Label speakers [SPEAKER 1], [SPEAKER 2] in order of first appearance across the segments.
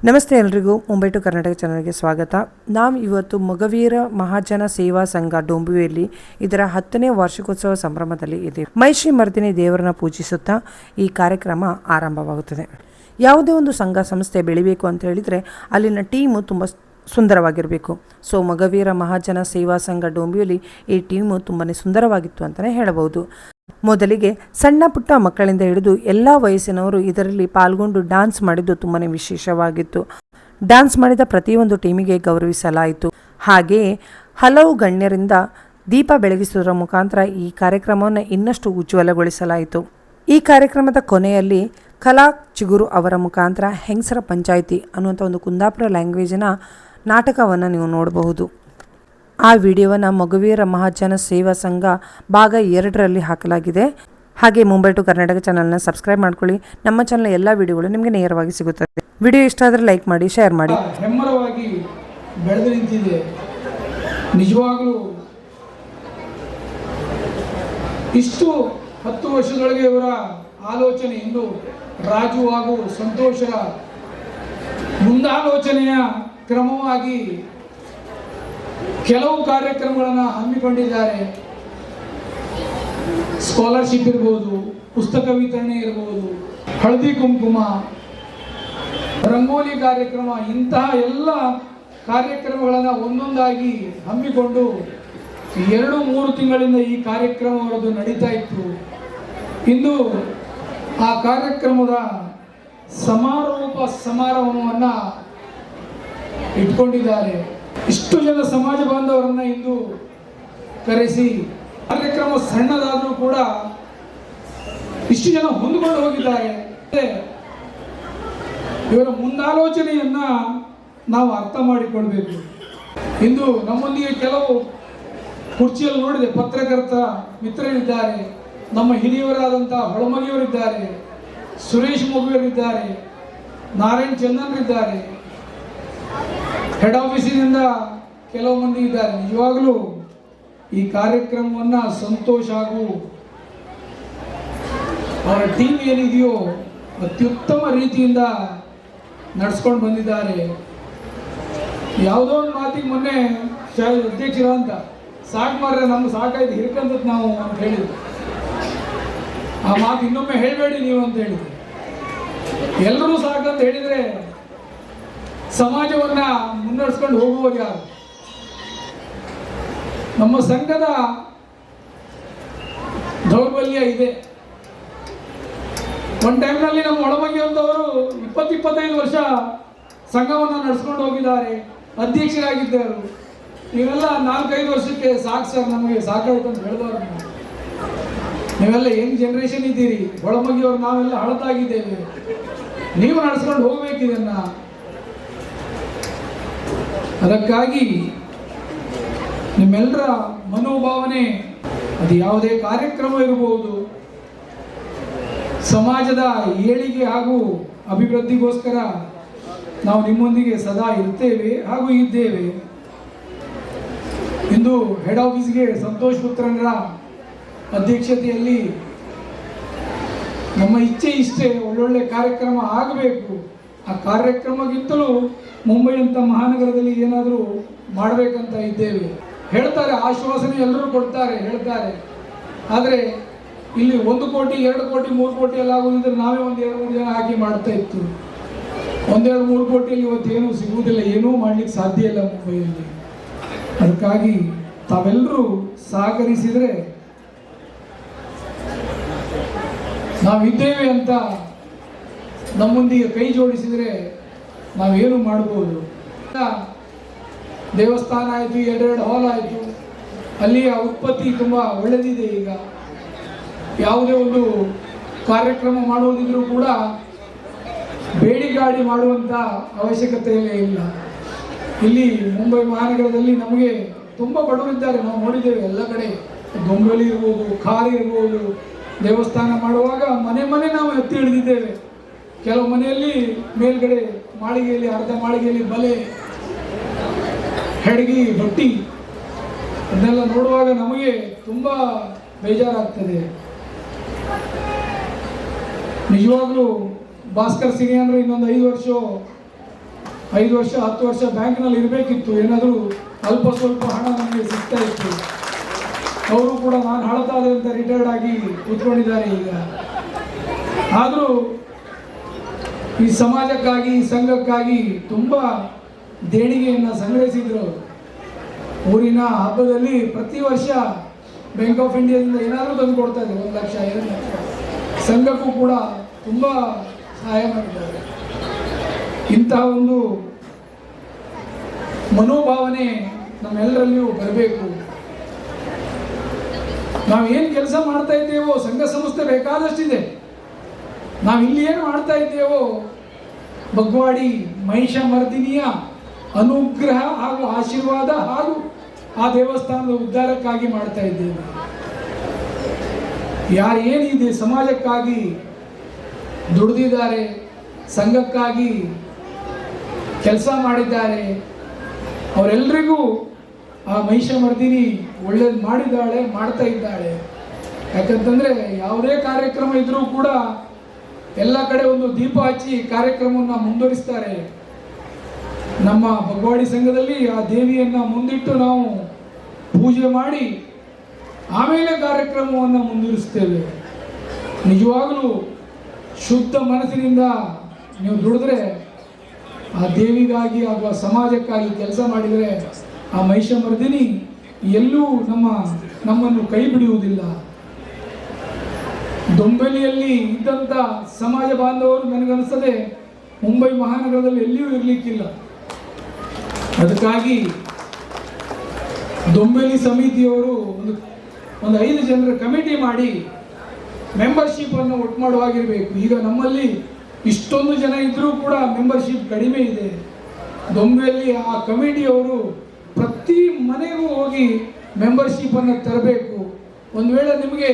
[SPEAKER 1] ನಮಸ್ತೆ ಎಲ್ರಿಗೂ ಮುಂಬೈ ಟು ಕರ್ನಾಟಕ ಚಾನಲ್ಗೆ ಸ್ವಾಗತ. ನಾವು ಇವತ್ತು ಮೊಗವೀರ ಮಹಾಜನ ಸೇವಾ ಸಂಘ ಡೊಂಬುವಿಯಲ್ಲಿ ಇದರ 10ನೇ ವಾರ್ಷಿಕೋತ್ಸವ ಸಂಭ್ರಮದಲ್ಲಿ ಇದೆ. ಮೈಶ್ರೀ ಮರ್ದಿನಿ ದೇವರನ್ನ ಪೂಜಿಸುತ್ತಾ ಈ ಕಾರ್ಯಕ್ರಮ ಆರಂಭವಾಗುತ್ತದೆ. ಯಾವುದೇ ಒಂದು ಸಂಘ ಸಂಸ್ಥೆ ಬೆಳಿಬೇಕು ಅಂತ ಹೇಳಿದರೆ ಅಲ್ಲಿನ ಟೀಮು ತುಂಬ ಸುಂದರವಾಗಿರಬೇಕು. ಸೊ ಮೊಗವೀರ ಮಹಾಜನ ಸೇವಾ ಸಂಘ ಡೊಂಬಿಯಲ್ಲಿ ಈ ಟೀಮು ತುಂಬಾ ಸುಂದರವಾಗಿತ್ತು ಅಂತಲೇ ಹೇಳಬಹುದು. ಮೊದಲಿಗೆ ಸಣ್ಣ ಪುಟ್ಟ ಮಕ್ಕಳಿಂದ ಹಿಡಿದು ಎಲ್ಲ ವಯಸ್ಸಿನವರು ಇದರಲ್ಲಿ ಪಾಲ್ಗೊಂಡು ಡ್ಯಾನ್ಸ್ ಮಾಡಿದ್ದು ತುಂಬಾ ವಿಶೇಷವಾಗಿತ್ತು. ಡ್ಯಾನ್ಸ್ ಮಾಡಿದ ಪ್ರತಿಯೊಂದು ಟೀಮಿಗೆ ಗೌರವಿಸಲಾಯಿತು. ಹಾಗೆಯೇ ಹಲವು ಗಣ್ಯರಿಂದ ದೀಪ ಬೆಳಗಿಸುವುದರ ಮುಖಾಂತರ ಈ ಕಾರ್ಯಕ್ರಮವನ್ನು ಇನ್ನಷ್ಟು ಉಜ್ವಲಗೊಳಿಸಲಾಯಿತು. ಈ ಕಾರ್ಯಕ್ರಮದ ಕೊನೆಯಲ್ಲಿ ಕಲಾ ಚಿಗುರು ಅವರ ಮುಖಾಂತರ ಹೆಂಗಸರ ಪಂಚಾಯಿತಿ ಅನ್ನುವಂಥ ಒಂದು ಕುಂದಾಪುರ ಲ್ಯಾಂಗ್ವೇಜಿನ ನಾಟಕವನ್ನು ನೀವು ನೋಡಬಹುದು. ಆ ವಿಡಿಯೋವನ್ನು ಮೊಗವೀರ ಮಹಾಜನ ಸೇವಾ ಸಂಘ ಭಾಗ 2ರಲ್ಲಿ ಹಾಕಲಾಗಿದೆ. ಹಾಗೆ ಮುಂಬೈ ಟು ಕರ್ನಾಟಕ ಚಾನಲ್ನ ಸಬ್ಸ್ಕ್ರೈಬ್ ಮಾಡ್ಕೊಳ್ಳಿ. ನಮ್ಮ ಚಾನಲ್ ಎಲ್ಲ ವಿಡಿಯೋಗಳು ನಿಮಗೆ ನೇರವಾಗಿ ಸಿಗುತ್ತದೆ. ವಿಡಿಯೋ ಇಷ್ಟ ಆದರೆ ಲೈಕ್ ಮಾಡಿ, ಶೇರ್ ಮಾಡಿ.
[SPEAKER 2] ಹೆಮ್ಮರವಾಗಿ ಬೆಳೆದು ನಿಂತಿದೆ. ನಿಜವಾಗಲೂ ಇಷ್ಟು 10 ವರ್ಷದೊಳಗೆ ಇವರ ಆಲೋಚನೆ ಇಂದು ರಾಜು ಹಾಗೂ ಸಂತೋಷರ ಮುಂದಾಲೋಚನೆಯ ಕ್ರಮವಾಗಿ ಕೆಲವು ಕಾರ್ಯಕ್ರಮಗಳನ್ನು ಹಮ್ಮಿಕೊಂಡಿದ್ದಾರೆ. ಸ್ಕಾಲರ್ಶಿಪ್ ಇರ್ಬೋದು, ಪುಸ್ತಕ ವಿತರಣೆ ಇರ್ಬೋದು, ಹಳದಿ ಕುಂಕುಮ, ರಂಗೋಲಿ ಕಾರ್ಯಕ್ರಮ, ಇಂತಹ ಎಲ್ಲ ಕಾರ್ಯಕ್ರಮಗಳನ್ನು ಒಂದೊಂದಾಗಿ ಹಮ್ಮಿಕೊಂಡು 2-3 ತಿಂಗಳಿಂದ ಈ ಕಾರ್ಯಕ್ರಮ ಅವರದ್ದು ನಡೀತಾ ಇತ್ತು. ಇಂದು ಆ ಕಾರ್ಯಕ್ರಮದ ಸಮಾರೋಪ ಸಮಾರಂಭವನ್ನು ಇಟ್ಕೊಂಡಿದ್ದಾರೆ. ಇಷ್ಟು ಜನ ಸಮಾಜ ಬಾಂಧವರನ್ನ ಇಂದು ಕರೆಸಿ ಕಾರ್ಯಕ್ರಮ ಸಣ್ಣದಾದರೂ ಕೂಡ ಇಷ್ಟು ಜನ ಹೊಂದಿಕೊಂಡು ಹೋಗಿದ್ದಾರೆ. ಇವರ ಮುಂದಾಲೋಚನೆಯನ್ನ ನಾವು ಅರ್ಥ ಮಾಡಿಕೊಳ್ಬೇಕು. ಇಂದು ನಮ್ಮೊಂದಿಗೆ ಕೆಲವು ಕುರ್ಚಿಯಲ್ಲಿ ನೋಡಿದೆ ಪತ್ರಕರ್ತ ಮಿತ್ರರಿದ್ದಾರೆ, ನಮ್ಮ ಹಿರಿಯವರಾದಂತಹ ಹೊಳಮಗಿಯವರಿದ್ದಾರೆ, ಸುರೇಶ್ ಮೊಗವೀರಿದ್ದಾರೆ, ನಾರಾಯಣ್ ಚಂದನ್ರಿದ್ದಾರೆ, ಹೆಡ್ ಆಫೀಸಿನಿಂದ ಕೆಲವು ಮಂದಿ ಇದ್ದಾರೆ. ನಿಜವಾಗಲೂ ಈ ಕಾರ್ಯಕ್ರಮವನ್ನು ಸಂತೋಷ ಹಾಗೂ ಅವರ ಟೀಮ್ ಏನಿದೆಯೋ ಅತ್ಯುತ್ತಮ ರೀತಿಯಿಂದ ನಡೆಸ್ಕೊಂಡು ಬಂದಿದ್ದಾರೆ. ಯಾವುದೋ ಒಂದು ಮಾತಿಗೆ ಮೊನ್ನೆ ಅಧ್ಯಕ್ಷರ ಅಂತ ಸಾಕು ಮಾರ್ರೆ, ನಮ್ಗೆ ಸಾಕಾಯ್ತು ಹಿರ್ಕಂತದ್ದು ನಾವು ಅಂತ ಹೇಳಿದ್ರು. ಆ ಮಾತು ಇನ್ನೊಮ್ಮೆ ಹೇಳಬೇಡಿ ನೀವು ಅಂತ ಹೇಳಿದ್ರು. ಎಲ್ಲರೂ ಸಾಕಂತ ಹೇಳಿದರೆ ಸಮಾಜವನ್ನ ಮುನ್ನಡೆಸ್ಕೊಂಡು ಹೋಗುವುದು ಯಾರು? ನಮ್ಮ ಸಂಘದ ದೌರ್ಬಲ್ಯ ಇದೆ. ಒಂದು ಟೈಮ್ನಲ್ಲಿ ನಮ್ಮ ಒಳಮಗಿಯವರು 20-25 ವರ್ಷ ಸಂಘವನ್ನು ನಡೆಸ್ಕೊಂಡು ಹೋಗಿದ್ದಾರೆ, ಅಧ್ಯಕ್ಷರಾಗಿದ್ದರು. ನೀವೆಲ್ಲ 4-5 ವರ್ಷಕ್ಕೆ ಸಾಕು ಸರ್, ನಮಗೆ ಸಾಕಾಯ್ತು ಅಂತ ಹೇಳಿದವರು. ನೀವೆಲ್ಲ ಯಂಗ್ ಜನರೇಷನ್ ಇದ್ದೀರಿ, ಒಳಮಗಿಯವರು ನಾವೆಲ್ಲ ಹಳತಾಗಿದ್ದೇವೆ, ನೀವು ನಡೆಸ್ಕೊಂಡು ಹೋಗ್ಬೇಕಿದನ್ನ. ಅದಕ್ಕಾಗಿ ನಿಮ್ಮೆಲ್ಲರ ಮನೋಭಾವನೆ, ಅದು ಯಾವುದೇ ಕಾರ್ಯಕ್ರಮ ಇರಬಹುದು, ಸಮಾಜದ ಏಳಿಗೆ ಹಾಗೂ ಅಭಿವೃದ್ಧಿಗೋಸ್ಕರ ನಾವು ನಿಮ್ಮೊಂದಿಗೆ ಸದಾ ಇರ್ತೇವೆ ಹಾಗೂ ಇದ್ದೇವೆ. ಇಂದು ಹೆಡ್ ಆಫೀಸ್ಗೆ ಸಂತೋಷ್ ಪುತ್ರರ ಅಧ್ಯಕ್ಷತೆಯಲ್ಲಿ ನಮ್ಮ ಇಷ್ಟೇ ಒಳ್ಳೊಳ್ಳೆ ಕಾರ್ಯಕ್ರಮ ಆಗಬೇಕು. ಆ ಕಾರ್ಯಕ್ರಮಕ್ಕಿಂತಲೂ ಮುಂಬೈ ಅಂತ ಮಹಾನಗರದಲ್ಲಿ ಏನಾದರೂ ಮಾಡಬೇಕಂತ ಇದ್ದೇವೆ. ಹೇಳ್ತಾರೆ, ಆಶ್ವಾಸನೆ ಎಲ್ಲರೂ ಕೊಡ್ತಾರೆ, ಹೇಳ್ತಾರೆ. ಆದರೆ ಇಲ್ಲಿ 1 ಕೋಟಿ 2 ಕೋಟಿ 3 ಕೋಟಿ ಎಲ್ಲ ಆಗೋದಿದ್ರೆ ನಾವೇ 1-2-3 ಜನ ಹಾಕಿ ಮಾಡ್ತಾ ಇತ್ತು. 1-2-3 ಕೋಟಿಯಲ್ಲಿ ಇವತ್ತೇನೂ ಸಿಗುವುದಿಲ್ಲ, ಏನೂ ಮಾಡ್ಲಿಕ್ಕೆ ಸಾಧ್ಯ ಇಲ್ಲ ಮುಂಬೈಯಲ್ಲಿ. ಅದಕ್ಕಾಗಿ ತಾವೆಲ್ಲರೂ ಸಹಕರಿಸಿದರೆ ನಾವಿದ್ದೇವೆ ಅಂತ ನಮ್ಮೊಂದಿಗೆ ಕೈ ಜೋಡಿಸಿದರೆ ನಾವೇನು ಮಾಡ್ಬೋದು. ದೇವಸ್ಥಾನ ಆಯಿತು, 2 ಹಾಲ್ ಆಯಿತು, ಅಲ್ಲಿಯ ಉತ್ಪತ್ತಿ ತುಂಬ ಒಳ್ಳೆದಿದೆ. ಈಗ ಯಾವುದೇ ಒಂದು ಕಾರ್ಯಕ್ರಮ ಮಾಡುವುದಿದ್ರೂ ಕೂಡ ಬೇಡಿಗಾಡಿ ಮಾಡುವಂಥ ಅವಶ್ಯಕತೆಯೇ ಇಲ್ಲ. ಇಲ್ಲಿ ಮುಂಬೈ ಮಹಾನಗರದಲ್ಲಿ ನಮಗೆ ತುಂಬ ಬಡವರಿದ್ದಾರೆ, ನಾವು ನೋಡಿದ್ದೇವೆ ಎಲ್ಲ ಕಡೆ. ದೊಂಬಲಿ ಇರ್ಬೋದು, ಖಾಲಿ ಇರ್ಬೋದು, ದೇವಸ್ಥಾನ ಮಾಡುವಾಗ ಮನೆ ನಾವು ಎತ್ತಿ ಹಿಡಿದಿದ್ದೇವೆ. ಕೆಲವು ಮನೆಯಲ್ಲಿ ಮೇಲ್ಗಡೆ ಮಾಳಿಗೆಯಲ್ಲಿ, ಅರ್ಧ ಮಾಳಿಗೆಯಲ್ಲಿ ಬಲೆ, ಹೆಡ್ಗಿ, ಬಟ್ಟಿ, ಅದನ್ನೆಲ್ಲ ನೋಡುವಾಗ ನಮಗೆ ತುಂಬ ಬೇಜಾರಾಗ್ತದೆ. ನಿಜವಾಗ್ಲೂ ಭಾಸ್ಕರ್ ಸಿಂಗ್ ಅಂದರೆ ಇನ್ನೊಂದು 5 ವರ್ಷ 5 ವರ್ಷ 10 ವರ್ಷ ಬ್ಯಾಂಕ್ನಲ್ಲಿ ಇರಬೇಕಿತ್ತು, ಏನಾದರೂ ಅಲ್ಪ ಸ್ವಲ್ಪ ಹಣ ನಮಗೆ ಸಿಗ್ತಾ ಇತ್ತು. ಅವರು ಕೂಡ ನಾನು ಹಳತಾದೆ ಅಂತ ರಿಟೈರ್ಡ್ ಆಗಿ ಕೂತ್ಕೊಂಡಿದ್ದಾರೆ ಈಗ. ಆದರೂ ಈ ಸಮಾಜಕ್ಕಾಗಿ, ಈ ಸಂಘಕ್ಕಾಗಿ ತುಂಬ ದೇಣಿಗೆಯನ್ನು ಸಂಗ್ರಹಿಸಿದ್ರು. ಊರಿನ ಹಬ್ಬದಲ್ಲಿ ಪ್ರತಿ ವರ್ಷ ಬ್ಯಾಂಕ್ ಆಫ್ ಇಂಡಿಯಾದಿಂದ ಏನಾದರೂ ತಂದು ಕೊಡ್ತಾ ಇದ್ದಾರೆ, 1 ಲಕ್ಷ 2 ಲಕ್ಷ. ಸಂಘಕ್ಕೂ ಕೂಡ ತುಂಬ ಸಹಾಯ ಮಾಡಿದ್ದಾರೆ. ಇಂತಹ ಒಂದು ಮನೋಭಾವನೆ ನಮ್ಮೆಲ್ಲರಲ್ಲಿಯೂ ಬರಬೇಕು. ನಾವೇನು ಕೆಲಸ ಮಾಡ್ತಾ ಇದ್ದೇವೋ, ಸಂಘ ಸಂಸ್ಥೆ ಬೇಕಾದಷ್ಟಿದೆ. ನಾವು ಇಲ್ಲಿ ಏನು ಮಾಡ್ತಾ ಇದ್ದೇವೋ, ಬಗ್ವಾಡಿ ಮಹಿಷಮರ್ದಿನಿಯ ಅನುಗ್ರಹ ಹಾಗೂ ಆಶೀರ್ವಾದ ಹಾಗೂ ಆ ದೇವಸ್ಥಾನದ ಉದ್ಧಾರಕ್ಕಾಗಿ ಮಾಡ್ತಾ ಇದ್ದೇವೆ. ಯಾರು ಏನಿದೆ ಸಮಾಜಕ್ಕಾಗಿ ದುಡಿದಿದ್ದಾರೆ, ಸಂಘಕ್ಕಾಗಿ ಕೆಲಸ ಮಾಡಿದ್ದಾರೆ, ಅವರೆಲ್ಲರಿಗೂ ಆ ಮಹಿಷಮರ್ದಿನಿ ಒಳ್ಳೇದು ಮಾಡಿದ್ದಾಳೆ, ಮಾಡ್ತಾ ಇದ್ದಾಳೆ. ಯಾಕಂತಂದರೆ ಯಾವುದೇ ಕಾರ್ಯಕ್ರಮ ಇದ್ರೂ ಕೂಡ ಎಲ್ಲ ಕಡೆ ಒಂದು ದೀಪ ಹಚ್ಚಿ ಕಾರ್ಯಕ್ರಮವನ್ನು ಮುಂದುವರಿಸ್ತಾರೆ. ನಮ್ಮ ಬಗ್ವಾಡಿ ಸಂಘದಲ್ಲಿ ಆ ದೇವಿಯನ್ನು ಮುಂದಿಟ್ಟು ನಾವು ಪೂಜೆ ಮಾಡಿ ಆಮೇಲೆ ಕಾರ್ಯಕ್ರಮವನ್ನು ಮುಂದುವರಿಸ್ತೇವೆ. ನಿಜವಾಗಲೂ ಶುದ್ಧ ಮನಸ್ಸಿನಿಂದ ನೀವು ದುಡಿದ್ರೆ, ಆ ದೇವಿಗಾಗಿ ಅಥವಾ ಸಮಾಜಕ್ಕಾಗಿ ಕೆಲಸ ಮಾಡಿದರೆ ಆ ಮಹಿಷಮರ್ದಿನಿ ಎಲ್ಲೂ ನಮ್ಮನ್ನು ಕೈ ಬಿಡುವುದಿಲ್ಲ. ದೊಂಬೆಲಿಯಲ್ಲಿ ಇದ್ದಂಥ ಸಮಾಜ ಬಾಂಧವರು ನನಗನ್ನಿಸ್ತದೆ ಮುಂಬೈ ಮಹಾನಗರದಲ್ಲಿ ಎಲ್ಲಿಯೂ ಇರಲಿಕ್ಕಿಲ್ಲ. ಅದಕ್ಕಾಗಿ ದೊಂಬೆಲಿ ಸಮಿತಿಯವರು ಒಂದು 5 ಜನರ ಕಮಿಟಿ ಮಾಡಿ ಮೆಂಬರ್ಶಿಪ್ ಅನ್ನು ಒಟ್ಟು ಮಾಡುವಾಗಿರಬೇಕು. ಈಗ ನಮ್ಮಲ್ಲಿ ಇಷ್ಟೊಂದು ಜನ ಇದ್ರೂ ಕೂಡ ಮೆಂಬರ್ಶಿಪ್ ಕಡಿಮೆ ಇದೆ. ದೊಂಬೆಯಲ್ಲಿ ಆ ಕಮಿಟಿಯವರು ಪ್ರತಿ ಮನೆಗೂ ಹೋಗಿ ಮೆಂಬರ್ಶಿಪ್ ಅನ್ನು ತರಬೇಕು. ಒಂದು ವೇಳೆ ನಿಮಗೆ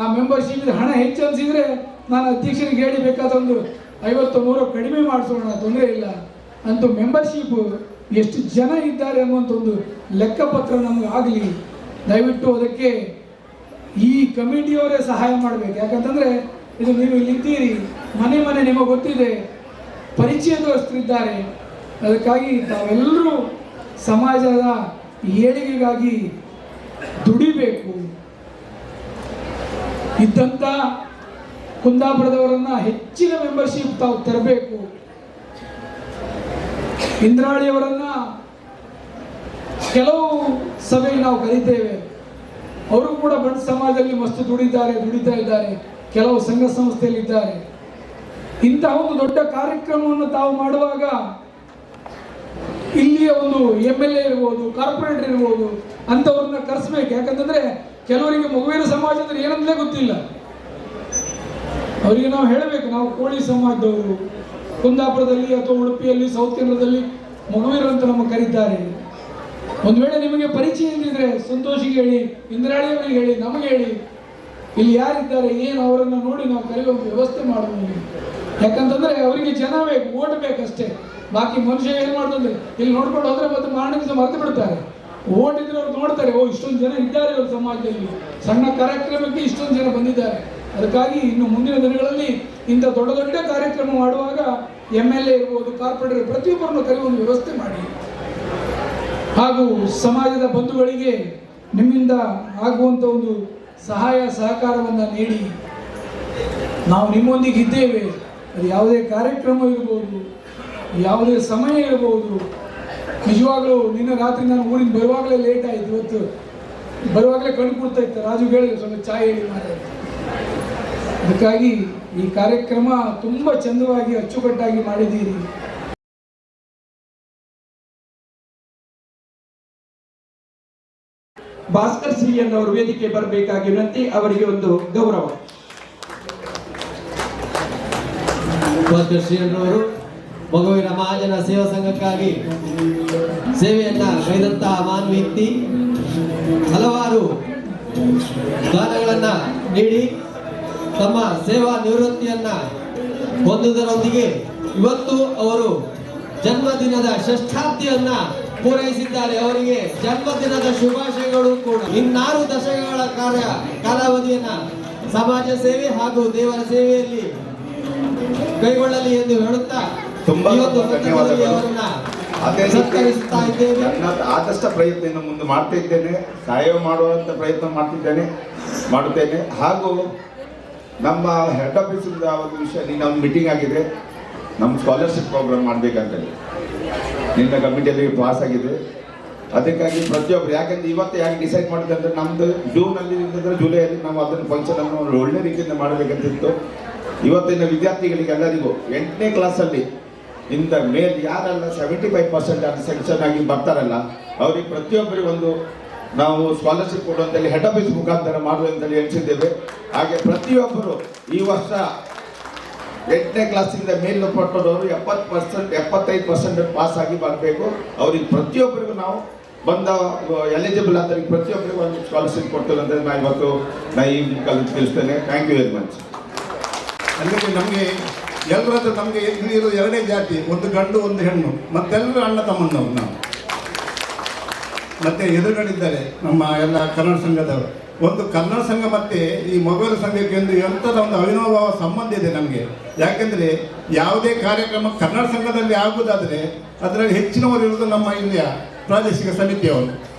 [SPEAKER 2] ಆ ಮೆಂಬರ್ಶಿಪ್ ಹಣ ಹೆಚ್ಚು ಅನಿಸಿದರೆ ನಾನು ಅಧ್ಯಕ್ಷರಿಗೆ ಹೇಳಿ ಬೇಕಾದ ಒಂದು 50-100 ಕಡಿಮೆ ಮಾಡಿಸೋಣ, ತೊಂದರೆ ಇಲ್ಲ. ಅಂತೂ ಮೆಂಬರ್ಶಿಪ್ ಎಷ್ಟು ಜನ ಇದ್ದಾರೆ ಅನ್ನುವಂಥ ಒಂದು ಲೆಕ್ಕಪತ್ರ ನಮಗೆ ಆಗಲಿ. ದಯವಿಟ್ಟು ಅದಕ್ಕೆ ಈ ಕಮಿಟಿಯವರೇ ಸಹಾಯ ಮಾಡಬೇಕು. ಯಾಕಂತಂದರೆ ಇದು ನೀವು ಇಲ್ಲಿದ್ದೀರಿ, ಮನೆ ಮನೆ ನಿಮಗೆ ಗೊತ್ತಿದೆ, ಪರಿಚಯದವರಿದ್ದಾರೆ. ಅದಕ್ಕಾಗಿ ತಾವೆಲ್ಲರೂ ಸಮಾಜದ ಏಳಿಗೆಗಾಗಿ ದುಡಿಬೇಕು. ಇದ್ದಂಥ ಕುಂದಾಪುರದವರನ್ನ ಹೆಚ್ಚಿನ ಮೆಂಬರ್ಶಿಪ್ ತಾವು ತರಬೇಕು. ಇಂದ್ರಾಳಿಯವರನ್ನ ಕೆಲವು ಸಭೆ ನಾವು ಕರೀತೇವೆ, ಅವರು ಕೂಡ ಬಂಟ್ ಸಮಾಜದಲ್ಲಿ ಮಸ್ತ್ ದುಡಿತಾ ಇದ್ದಾರೆ, ಕೆಲವು ಸಂಘ ಸಂಸ್ಥೆಯಲ್ಲಿ ಇದ್ದಾರೆ. ಇಂತಹ ಒಂದು ದೊಡ್ಡ ಕಾರ್ಯಕ್ರಮವನ್ನು ತಾವು ಮಾಡುವಾಗ ಇಲ್ಲಿಯ ಒಂದು MLA ಇರ್ಬೋದು, ಕಾರ್ಪೊರೇಟರ್ ಇರ್ಬೋದು, ಅಂಥವ್ರನ್ನ ಕರೆಸ್ಬೇಕು. ಯಾಕಂತಂದ್ರೆ ಕೆಲವರಿಗೆ ಮಗುವಿನ ಸಮಾಜ ಅಂದ್ರೆ ಏನಂತಲೇ ಗೊತ್ತಿಲ್ಲ. ಅವರಿಗೆ ನಾವು ಹೇಳಬೇಕು, ನಾವು ಕೋಳಿ ಸಮಾಜದವರು, ಕುಂದಾಪುರದಲ್ಲಿ ಅಥವಾ ಉಡುಪಿಯಲ್ಲಿ, ಸೌತ್ ಕೇಂದ್ರದಲ್ಲಿ ಮಗುವೀರು ಅಂತ ನಮ್ಮ ಕರೀತಾರೆ. ಒಂದು ವೇಳೆ ನಿಮಗೆ ಪರಿಚಯ ಇದ್ದಿದ್ರೆ ಸಂತೋಷಿಗೆ ಹೇಳಿ, ಇಂದ್ರಾಳಿಯವರಿಗೆ ಹೇಳಿ, ನಮಗೆ ಹೇಳಿ, ಇಲ್ಲಿ ಯಾರಿದ್ದಾರೆ ಏನು ಅವರನ್ನು ನೋಡಿ ನಾವು ಕರೆಯುವ ವ್ಯವಸ್ಥೆ ಮಾಡಬಹುದು. ಯಾಕಂತಂದ್ರೆ ಅವರಿಗೆ ಜನ ಬೇಕು, ಓಟ್ ಬೇಕಷ್ಟೇ. ಬಾಕಿ ಮನುಷ್ಯ ಏನು ಮಾಡ್ತಂದ್ರೆ ಇಲ್ಲಿ ನೋಡ್ಕೊಂಡು ಹೋದ್ರೆ ಮತ್ತೆ ಮಾರನೇ ದಿವಸ ಮರೆತು ಬಿಡ್ತಾರೆ. ಓಟ್ ಇದ್ರೆ ಅವ್ರು ನೋಡ್ತಾರೆ, ಓ ಇಷ್ಟೊಂದು ಜನ ಇದ್ದಾರೆ ಅವ್ರ ಸಮಾಜದಲ್ಲಿ, ಸಣ್ಣ ಕಾರ್ಯಕ್ರಮಕ್ಕೆ ಇಷ್ಟೊಂದು ಜನ ಬಂದಿದ್ದಾರೆ. ಅದಕ್ಕಾಗಿ ಇನ್ನು ಮುಂದಿನ ದಿನಗಳಲ್ಲಿ ಇಂಥ ದೊಡ್ಡ ದೊಡ್ಡ ಕಾರ್ಯಕ್ರಮ ಮಾಡುವಾಗ MLA ಇರ್ಬೋದು, ಕಾರ್ಪೊರೇಟರ್ ಪ್ರತಿಯೊಬ್ಬರನ್ನು ಕರೆಯುವ ಒಂದು ವ್ಯವಸ್ಥೆ ಮಾಡಿ. ಹಾಗೂ ಸಮಾಜದ ಬಂಧುಗಳಿಗೆ ನಿಮ್ಮಿಂದ ಆಗುವಂಥ ಒಂದು ಸಹಾಯ ಸಹಕಾರವನ್ನು ನೀಡಿ. ನಾವು ನಿಮ್ಮೊಂದಿಗೆ ಇದ್ದೇವೆ. ಅದು ಯಾವುದೇ ಕಾರ್ಯಕ್ರಮ ಇರ್ಬೋದು, ಯಾವುದೇ ಸಮಯ ಇರ್ಬೋದು. ನಿಜವಾಗ್ಲೂ ನಿನ್ನೆ ರಾತ್ರಿ ನಾನು ಊರಿಂದ ಬರುವಾಗಲೇ ಲೇಟ್ ಆಯಿತು. ಇವತ್ತು ಬರುವಾಗಲೇ ಕಣ್ಣು ಕೊಡ್ತಾ ಇತ್ತು, ರಾಜು ಹೇಳಿ ಸ್ವಲ್ಪ ಚಾಯ್ ಹೇಳಿ ಮಾಡಿ. ಅದಕ್ಕಾಗಿ ಈ ಕಾರ್ಯಕ್ರಮ ತುಂಬ ಚಂದವಾಗಿ ಅಚ್ಚುಕಟ್ಟಾಗಿ ಮಾಡಿದ್ದೀರಿ.
[SPEAKER 3] ಭಾಸ್ಕರ್ ಸಿಎನ್ ಅವರು ವೇದಿಕೆ ಬರಬೇಕಾಗಿ ವಿನಂತಿ. ಅವರಿಗೆ ಒಂದು ಗೌರವ.
[SPEAKER 4] ಭಾಸ್ಕರ್ ಸಿಎನ್ ಅವರು ಮಗುವಿನ ಮಹಾಜನ ಸೇವಾ ಸಂಘಕ್ಕಾಗಿ ಸೇವೆಯನ್ನ ಕೈದಂತಹ ಮಾನವ ವ್ಯಕ್ತಿ. ಹಲವಾರು ದಾನಗಳನ್ನ ನೀಡಿ ತಮ್ಮ ಸೇವಾ ನಿವೃತ್ತಿಯನ್ನ ಹೊಂದುವುದರೊಂದಿಗೆ ಇವತ್ತು ಅವರು ಜನ್ಮದಿನದ ಷಷ್ಠಾಬ್ದಿಯನ್ನ ಪೂರೈಸಿದ್ದಾರೆ. ಅವರಿಗೆ ಜನ್ಮದಿನದ ಶುಭಾಶಯಗಳು ಕೂಡ. 6 ದಶಕಗಳ ಕಾಲಾವಧಿಯನ್ನ ಸಮಾಜ ಸೇವೆ ಹಾಗೂ ದೇವರ ಸೇವೆಯಲ್ಲಿ ಕೈಗೊಳ್ಳಲಿ ಎಂದು ಹೇಳುತ್ತಾ
[SPEAKER 5] ತುಂಬಾ
[SPEAKER 4] ಇವತ್ತು
[SPEAKER 5] ಧನ್ಯವಾದಗಳು.
[SPEAKER 4] ಅವರನ್ನ
[SPEAKER 5] ಅದೇ ರೀತಿ
[SPEAKER 4] ಸತ್ಕರಿಸ್ತಾ ಇದ್ದೇವೆ.
[SPEAKER 5] ನನ್ನ ಆದಷ್ಟು ಪ್ರಯತ್ನ ಇನ್ನು ಮುಂದೆ ಮಾಡ್ತಾ ಇದ್ದೇನೆ, ಸಹಾಯ ಮಾಡುವಂಥ ಪ್ರಯತ್ನ ಮಾಡುತ್ತೇನೆ. ಹಾಗೂ ನಮ್ಮ ಹೆಡ್ ಆಫೀಸಿಂದ ಒಂದು ವಿಷಯ, ಒಂದು ಮೀಟಿಂಗ್ ಆಗಿದೆ, ನಮ್ಮ ಸ್ಕಾಲರ್ಶಿಪ್ ಪ್ರೋಗ್ರಾಮ್ ಮಾಡಬೇಕಂತೇಳಿ ನಿನ್ನ ಕಮಿಟಿಯಲ್ಲಿ ಪಾಸ್ ಆಗಿದೆ. ಅದಕ್ಕಾಗಿ ಪ್ರತಿಯೊಬ್ಬರು, ಯಾಕಂದ್ರೆ ಇವತ್ತು ಯಾಕೆ ಡಿಸೈಡ್ ಮಾಡಿದೆ ಅಂದರೆ ನಮ್ಮದು ಜೂನಲ್ಲಿ ಇಲ್ಲದ್ರೆ ಜುಲೈಯಲ್ಲಿ ನಾವು ಅದನ್ನು ಫಂಕ್ಷನನ್ನು ಒಳ್ಳೆ ರೀತಿಯಿಂದ ಮಾಡಬೇಕಂತಿತ್ತು. ಇವತ್ತಿನ ವಿದ್ಯಾರ್ಥಿಗಳಿಗೆ ಎಲ್ಲರಿಗೂ 8ನೇ ಕ್ಲಾಸಲ್ಲಿ ಇಂದ ಮೇಲೆ ಯಾರೆಲ್ಲ 75% ಸೆಕ್ಷನ್ ಆಗಿ ಬರ್ತಾರಲ್ಲ, ಅವ್ರಿಗೆ ಪ್ರತಿಯೊಬ್ಬರಿಗೆ ಒಂದು ನಾವು ಸ್ಕಾಲರ್ಶಿಪ್ ಕೊಡುವಂತಲ್ಲಿ ಹೆಡ್ ಆಫೀಸ್ ಮುಖಾಂತರ ಮಾಡುವಂತಲ್ಲಿ ಎಣಿಸಿದ್ದೇವೆ. ಹಾಗೆ ಪ್ರತಿಯೊಬ್ಬರು ಈ ವರ್ಷ 8ನೇ ಕ್ಲಾಸಿಂದ ಮೇಲ್ಪಟ್ಟವರು 75% ಪಾಸ್ ಆಗಿ ಬರಬೇಕು. ಅವ್ರಿಗೆ ಪ್ರತಿಯೊಬ್ಬರಿಗೂ ನಾವು ಬಂದ ಎಲಿಜಿಬಲ್ ಆದವರಿಗೆ ಪ್ರತಿಯೊಬ್ಬರಿಗೂ ಒಂದು ಸ್ಕಾಲರ್ಶಿಪ್ ಕೊಡ್ತೇವೆ ಅಂತ ನಾನು ಈ ಮುಖಾಂತರ ತಿಳಿಸ್ತೇನೆ. Thank you very much.
[SPEAKER 6] ಅಲ್ಲಿಗೆ ನಮಗೆ ಎಲ್ಲರ ಹತ್ರ ನಮಗೆ ಇಲ್ಲಿರೋ ಎರಡೇ ಜಾತಿ, ಒಂದು ಗಂಡು ಒಂದು ಹೆಣ್ಣು, ಮತ್ತೆಲ್ಲರೂ ಅಣ್ಣ ತಮ್ಮನವರು ನಾವು. ಮತ್ತೆ ಎದುರುಗಳಿದ್ದಾರೆ ನಮ್ಮ ಎಲ್ಲ ಕನ್ನಡ ಸಂಘದವರು. ಒಂದು ಕನ್ನಡ ಸಂಘ ಮತ್ತೆ ಈ ಮಗುವಿನ ಸಂಘಕ್ಕೆ ಒಂದು ಎಂಥದ ಒಂದು ಅವಿನಾಭಾವ ಸಂಬಂಧ ಇದೆ ನಮಗೆ. ಯಾಕೆಂದರೆ ಯಾವುದೇ ಕಾರ್ಯಕ್ರಮ ಕನ್ನಡ ಸಂಘದಲ್ಲಿ ಆಗುವುದಾದರೆ ಅದರಲ್ಲಿ ಹೆಚ್ಚಿನವರು ಇರುವುದು ನಮ್ಮ ಇಲ್ಲಿಯ ಪ್ರಾದೇಶಿಕ ಸಮಿತಿಯವರು.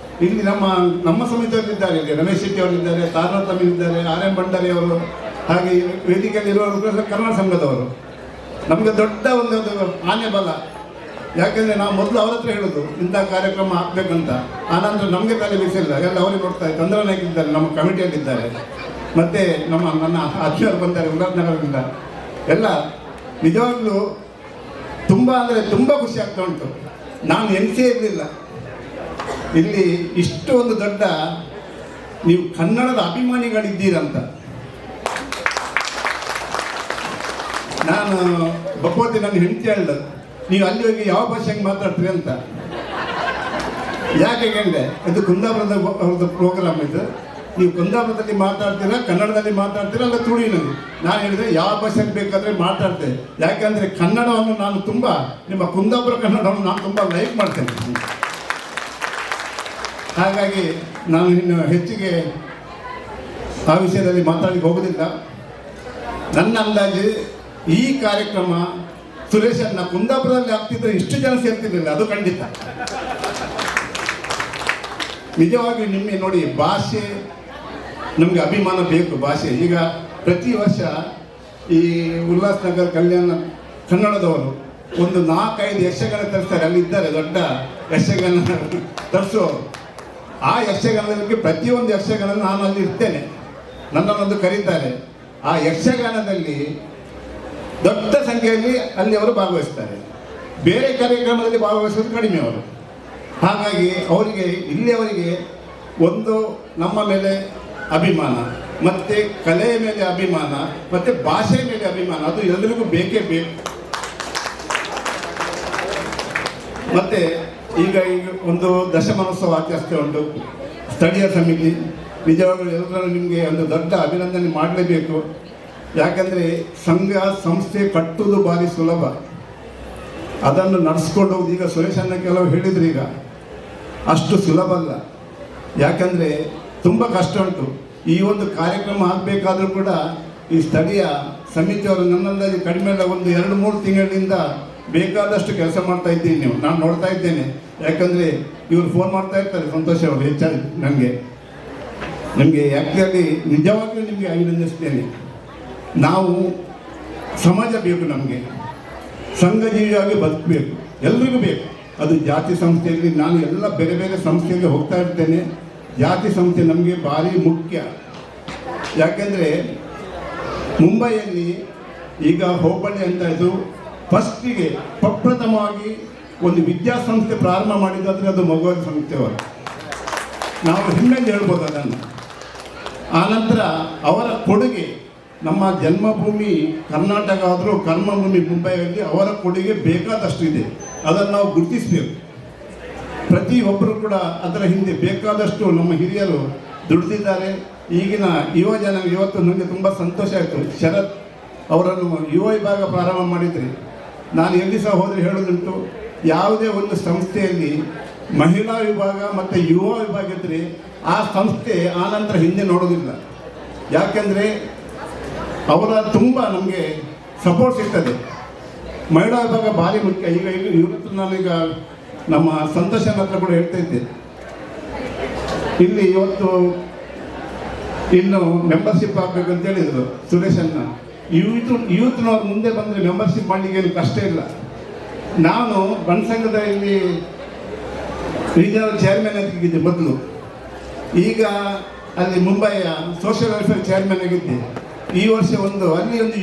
[SPEAKER 6] ಇಲ್ಲಿ ನಮ್ಮ ಸಮಿತಿಯವರಿದ್ದಾರೆ, ಇಲ್ಲಿ ರಮೇಶ್ ಶೆಟ್ಟಿ ಅವರಿದ್ದಾರೆ, ತಾರನಾಥ್ ಇದ್ದಾರೆ, ಆರ್ ಎಂ ಭಂಡಾರಿ ಅವರು, ಹಾಗೆ ವೇದಿಕೆಯಲ್ಲಿ ಇರುವವರು ಕನ್ನಡ ಸಂಘದವರು. ನಮಗೆ ದೊಡ್ಡ ಒಂದು ಆನೆ ಬಲ. ಯಾಕೆಂದರೆ ನಾವು ಮೊದಲು ಅವ್ರ ಹತ್ರ ಹೇಳೋದು ಇಂಥ ಕಾರ್ಯಕ್ರಮ ಹಾಕ್ಬೇಕಂತ. ಆನಂತರ ನಮಗೆ ತಲೆ ಬಿಸಿಲ್ಲ, ಎಲ್ಲ ಅವರಿಗೆ ನೋಡ್ತಾರೆ. ಚಂದ್ರನಾಗಿದ್ದಾರೆ, ನಮ್ಮ ಕಮಿಟಿಯಲ್ಲಿದ್ದಾರೆ, ಮತ್ತು ನನ್ನ ಅಜ್ಜಿಯವರು ಬಂದ್ದಾರೆ ಉಲ್ಲಾಸನಗರದಿಂದ. ಎಲ್ಲ ನಿಜವಾಗ್ಲೂ ತುಂಬ ಅಂದರೆ ತುಂಬ ಖುಷಿ ಆಗ್ತಾ ಉಂಟು. ನಾನು ಎಣಿಸೇ ಇರಲಿಲ್ಲ ಇಲ್ಲಿ ಇಷ್ಟು ಒಂದು ದೊಡ್ಡ ನೀವು ಕನ್ನಡದ ಅಭಿಮಾನಿಗಳಿದ್ದೀರಂತ. ನಾನು ಭಗವತಿ ನನ್ನ ಹೆಂಡತಿ ಹೇಳಿದ್ರು, ನೀವು ಅಲ್ಲಿ ಹೋಗಿ ಯಾವ ಭಾಷೆಗೆ ಮಾತಾಡ್ತೀರಿ ಅಂತ. ಯಾಕೆ ಹೇಳಿದೆ, ಇದು ಕುಂದಾಪುರದ ಅವ್ರದ್ದು ಪ್ರೋಗ್ರಾಮ್ ಇದು, ನೀವು ಕುಂದಾಪುರದಲ್ಲಿ ಮಾತಾಡ್ತೀರಾ, ಕನ್ನಡದಲ್ಲಿ ಮಾತಾಡ್ತೀರಾ, ಅಲ್ಲ ತುಳುವಿನಲ್ಲಿ. ನಾನು ಹೇಳಿದೆ ಯಾವ ಭಾಷೆಗೆ ಬೇಕಾದರೆ ಮಾತಾಡ್ತೇನೆ. ಯಾಕೆಂದರೆ ಕನ್ನಡವನ್ನು ನಾನು ತುಂಬ, ನಿಮ್ಮ ಕುಂದಾಪುರ ಕನ್ನಡವನ್ನು ನಾನು ತುಂಬ ಲೈಕ್ ಮಾಡ್ತೇನೆ. ಹಾಗಾಗಿ ನಾನು ಇನ್ನು ಹೆಚ್ಚಿಗೆ ಆ ವಿಷಯದಲ್ಲಿ ಮಾತಾಡಲಿಕ್ಕೆ ಹೋಗೋದಿಲ್ಲ. ನನ್ನ ಅಂದಾಜು ಈ ಕಾರ್ಯಕ್ರಮ ಸುರೇಶನ್ನ ಕುಂದಾಪುರದಲ್ಲಿ ಆಗ್ತಿದ್ರೆ ಇಷ್ಟು ಜನ ಸೇರ್ತಿರ್ಲಿಲ್ಲ, ಅದು ಖಂಡಿತ. ನಿಜವಾಗಿ ನಿಮಗೆ ನೋಡಿ, ಭಾಷೆ ನಮಗೆ ಅಭಿಮಾನ ಬೇಕು. ಭಾಷೆ ಈಗ ಪ್ರತಿ ವರ್ಷ ಈ ಉಲ್ಲಾಸನಗರ ಕಲ್ಯಾಣ ಕನ್ನಡದವರು ಒಂದು 4-5 ಯಕ್ಷಗಾನ ತರಿಸ್ತಾರೆ. ಅಲ್ಲಿದ್ದಾರೆ ದೊಡ್ಡ ಯಕ್ಷಗಾನ ತರಿಸುವವರು. ಆ ಯಕ್ಷಗಾನದಲ್ಲಿ ಪ್ರತಿಯೊಂದು ಯಕ್ಷಗಾನ ನಾನು ಅಲ್ಲಿ ಇರ್ತೇನೆ, ನನ್ನನ್ನೊಂದು ಕರೀತಾರೆ. ಆ ಯಕ್ಷಗಾನದಲ್ಲಿ ದೊಡ್ಡ ಸಂಖ್ಯೆಯಲ್ಲಿ ಅಲ್ಲಿ ಅವರು ಭಾಗವಹಿಸ್ತಾರೆ. ಬೇರೆ ಕಾರ್ಯಕ್ರಮದಲ್ಲಿ ಭಾಗವಹಿಸೋದು ಕಡಿಮೆ ಅವರು. ಹಾಗಾಗಿ ಅವರಿಗೆ ಇಲ್ಲಿಯವರಿಗೆ ಒಂದು ನಮ್ಮ ಮೇಲೆ ಅಭಿಮಾನ, ಮತ್ತು ಕಲೆಯ ಮೇಲೆ ಅಭಿಮಾನ, ಮತ್ತು ಭಾಷೆಯ ಮೇಲೆ ಅಭಿಮಾನ, ಅದು ಎಲ್ಲರಿಗೂ ಬೇಕೇ ಬೇಕು. ಮತ್ತು ಈಗ ಒಂದು ದಶಮಾನೋತ್ಸವ ಆಚರಿಸ್ತಾ ಉಂಟು ಸ್ಥಳೀಯ ಸಮಿತಿ. ನಿಜವಾಗಲೂ ಎಲ್ಲರೂ ನಿಮಗೆ ಒಂದು ದೊಡ್ಡ ಅಭಿನಂದನೆ ಮಾಡಲೇಬೇಕು. ಯಾಕಂದರೆ ಸಂಘ ಸಂಸ್ಥೆ ಕಟ್ಟುವುದು ಭಾರಿ ಸುಲಭ, ಅದನ್ನು ನಡೆಸ್ಕೊಂಡು ಹೋಗೋದು ಈಗ ಸುರೇಶನ್ನ ಕೆಲವು ಹೇಳಿದ್ರು, ಈಗ ಅಷ್ಟು ಸುಲಭ ಅಲ್ಲ. ಯಾಕಂದರೆ ತುಂಬ ಕಷ್ಟ ಉಂಟು. ಈ ಒಂದು ಕಾರ್ಯಕ್ರಮ ಆಗಬೇಕಾದ್ರೂ ಕೂಡ ಈ ಸ್ಥಳೀಯ ಸಮಿತಿಯವರು ನನ್ನಲ್ಲಿ ಕಡಿಮೆ ಅಲ್ಲ ಒಂದು 2-3 ತಿಂಗಳಿಂದ ಬೇಕಾದಷ್ಟು ಕೆಲಸ ಮಾಡ್ತಾ ಇದ್ದೀನಿ. ನಾನು ನೋಡ್ತಾ ಇದ್ದೇನೆ. ಯಾಕಂದರೆ ಇವರು ಫೋನ್ ಮಾಡ್ತಾ ಇರ್ತಾರೆ, ಸಂತೋಷ್ ಅವರು ಹೆಚ್ಚಾಗಿ ನಮಗೆ ಆ್ಯಕ್ಚುಲಿ ನಿಜವಾಗ್ಲೂ ನಿಮಗೆ ಅಭಿನಂದಿಸ್ತೇನೆ. ನಾವು ಸಮಾಜ ಬೇಕು, ನಮಗೆ ಸಂಘ ಜೀವಿಯಾಗಿ ಬದುಕಬೇಕು, ಎಲ್ರಿಗೂ ಬೇಕು. ಅದು ಜಾತಿ ಸಂಸ್ಥೆಯಲ್ಲಿ ನಾನು ಎಲ್ಲ ಬೇರೆ ಬೇರೆ ಸಂಸ್ಥೆಗೆ ಹೋಗ್ತಾ ಇರ್ತೇನೆ. ಜಾತಿ ಸಂಸ್ಥೆ ನಮಗೆ ಭಾರಿ ಮುಖ್ಯ. ಯಾಕೆಂದರೆ ಮುಂಬೈಯಲ್ಲಿ ಈಗ ಹೋಬಳಿ ಅಂತ ಇದು ಫಸ್ಟಿಗೆ ಪ್ರಪ್ರಥಮವಾಗಿ ಒಂದು ವಿದ್ಯಾಸಂಸ್ಥೆ ಪ್ರಾರಂಭ ಮಾಡಿದ್ದಾದರೆ ಅದು ಮಗುವಿನ ಸಂಸ್ಥೆಯವರು. ನಾವು ಹೆಮ್ಮೆಯಿಂದ ಹೇಳ್ಬೋದು ಅದನ್ನು. ಆನಂತರ ಅವರ ಕೊಡುಗೆ, ನಮ್ಮ ಜನ್ಮಭೂಮಿ ಕರ್ನಾಟಕ ಆದರೂ ಕರ್ಮಭೂಮಿ ಮುಂಬೈಯಲ್ಲಿ ಅವರ ಕೊಡುಗೆ ಬೇಕಾದಷ್ಟು ಇದೆ. ಅದನ್ನು ನಾವು ಗುರುತಿಸಬೇಕು. ಪ್ರತಿಯೊಬ್ಬರು ಕೂಡ ಅದರ ಹಿಂದೆ ಬೇಕಾದಷ್ಟು ನಮ್ಮ ಹಿರಿಯರು ದುಡಿದಿದ್ದಾರೆ. ಈಗಿನ ಯುವ ಜನ ಇವತ್ತು ನನಗೆ ತುಂಬ ಸಂತೋಷ ಆಯಿತು. ಶರತ್ ಅವರನ್ನು ಯುವ ವಿಭಾಗ ಪ್ರಾರಂಭ ಮಾಡಿದರೆ, ನಾನು ಎಲ್ಲಿ ಸಹ ಹೋದರೆ ಹೇಳೋದುಂಟು, ಯಾವುದೇ ಒಂದು ಸಂಸ್ಥೆಯಲ್ಲಿ ಮಹಿಳಾ ವಿಭಾಗ ಮತ್ತು ಯುವ ವಿಭಾಗ ಇದ್ದರೆ ಆ ಸಂಸ್ಥೆ ಆನಂತರ ಹಿಂದೆ ನೋಡೋದಿಲ್ಲ. ಯಾಕೆಂದರೆ ಅವರ ತುಂಬ ನಮಗೆ ಸಪೋರ್ಟ್ ಸಿಗ್ತದೆ. ಮಹಿಳಾ ವಿಭಾಗ ಭಾರಿ ಮುಖ್ಯ. ಈಗ ಇವತ್ತು ನಾನೀಗ ನಮ್ಮ ಸಂತೋಷನ ಹತ್ರ ಕೂಡ ಹೇಳ್ತಾ ಇದ್ದೆ, ಇಲ್ಲಿ ಇವತ್ತು ಇನ್ನು ಮೆಂಬರ್ಶಿಪ್ ಆಗಬೇಕು ಅಂತ ಹೇಳಿದರು ಸುರೇಶನ್ನ. ಯೂತ್ನವ್ರು ಮುಂದೆ ಬಂದರೆ ಮೆಂಬರ್ಶಿಪ್ ಮಾಡಲಿಕ್ಕೆ ಏನು ಕಷ್ಟ ಇಲ್ಲ. ನಾನು ಬಣಸಂಘದ ಇಲ್ಲಿ ರೀಜನಲ್ ಚೇರ್ಮನ್ ಆಗಿದ್ದೆ ಮೊದಲು, ಈಗ ಅಲ್ಲಿ ಮುಂಬೈಯ ಸೋಷಿಯಲ್ ವೆಲ್ಫೇರ್ ಚೇರ್ಮನ್ ಆಗಿದ್ದೆ. ಈ ವರ್ಷ ಅಲ್ಲಿ ಒಂದು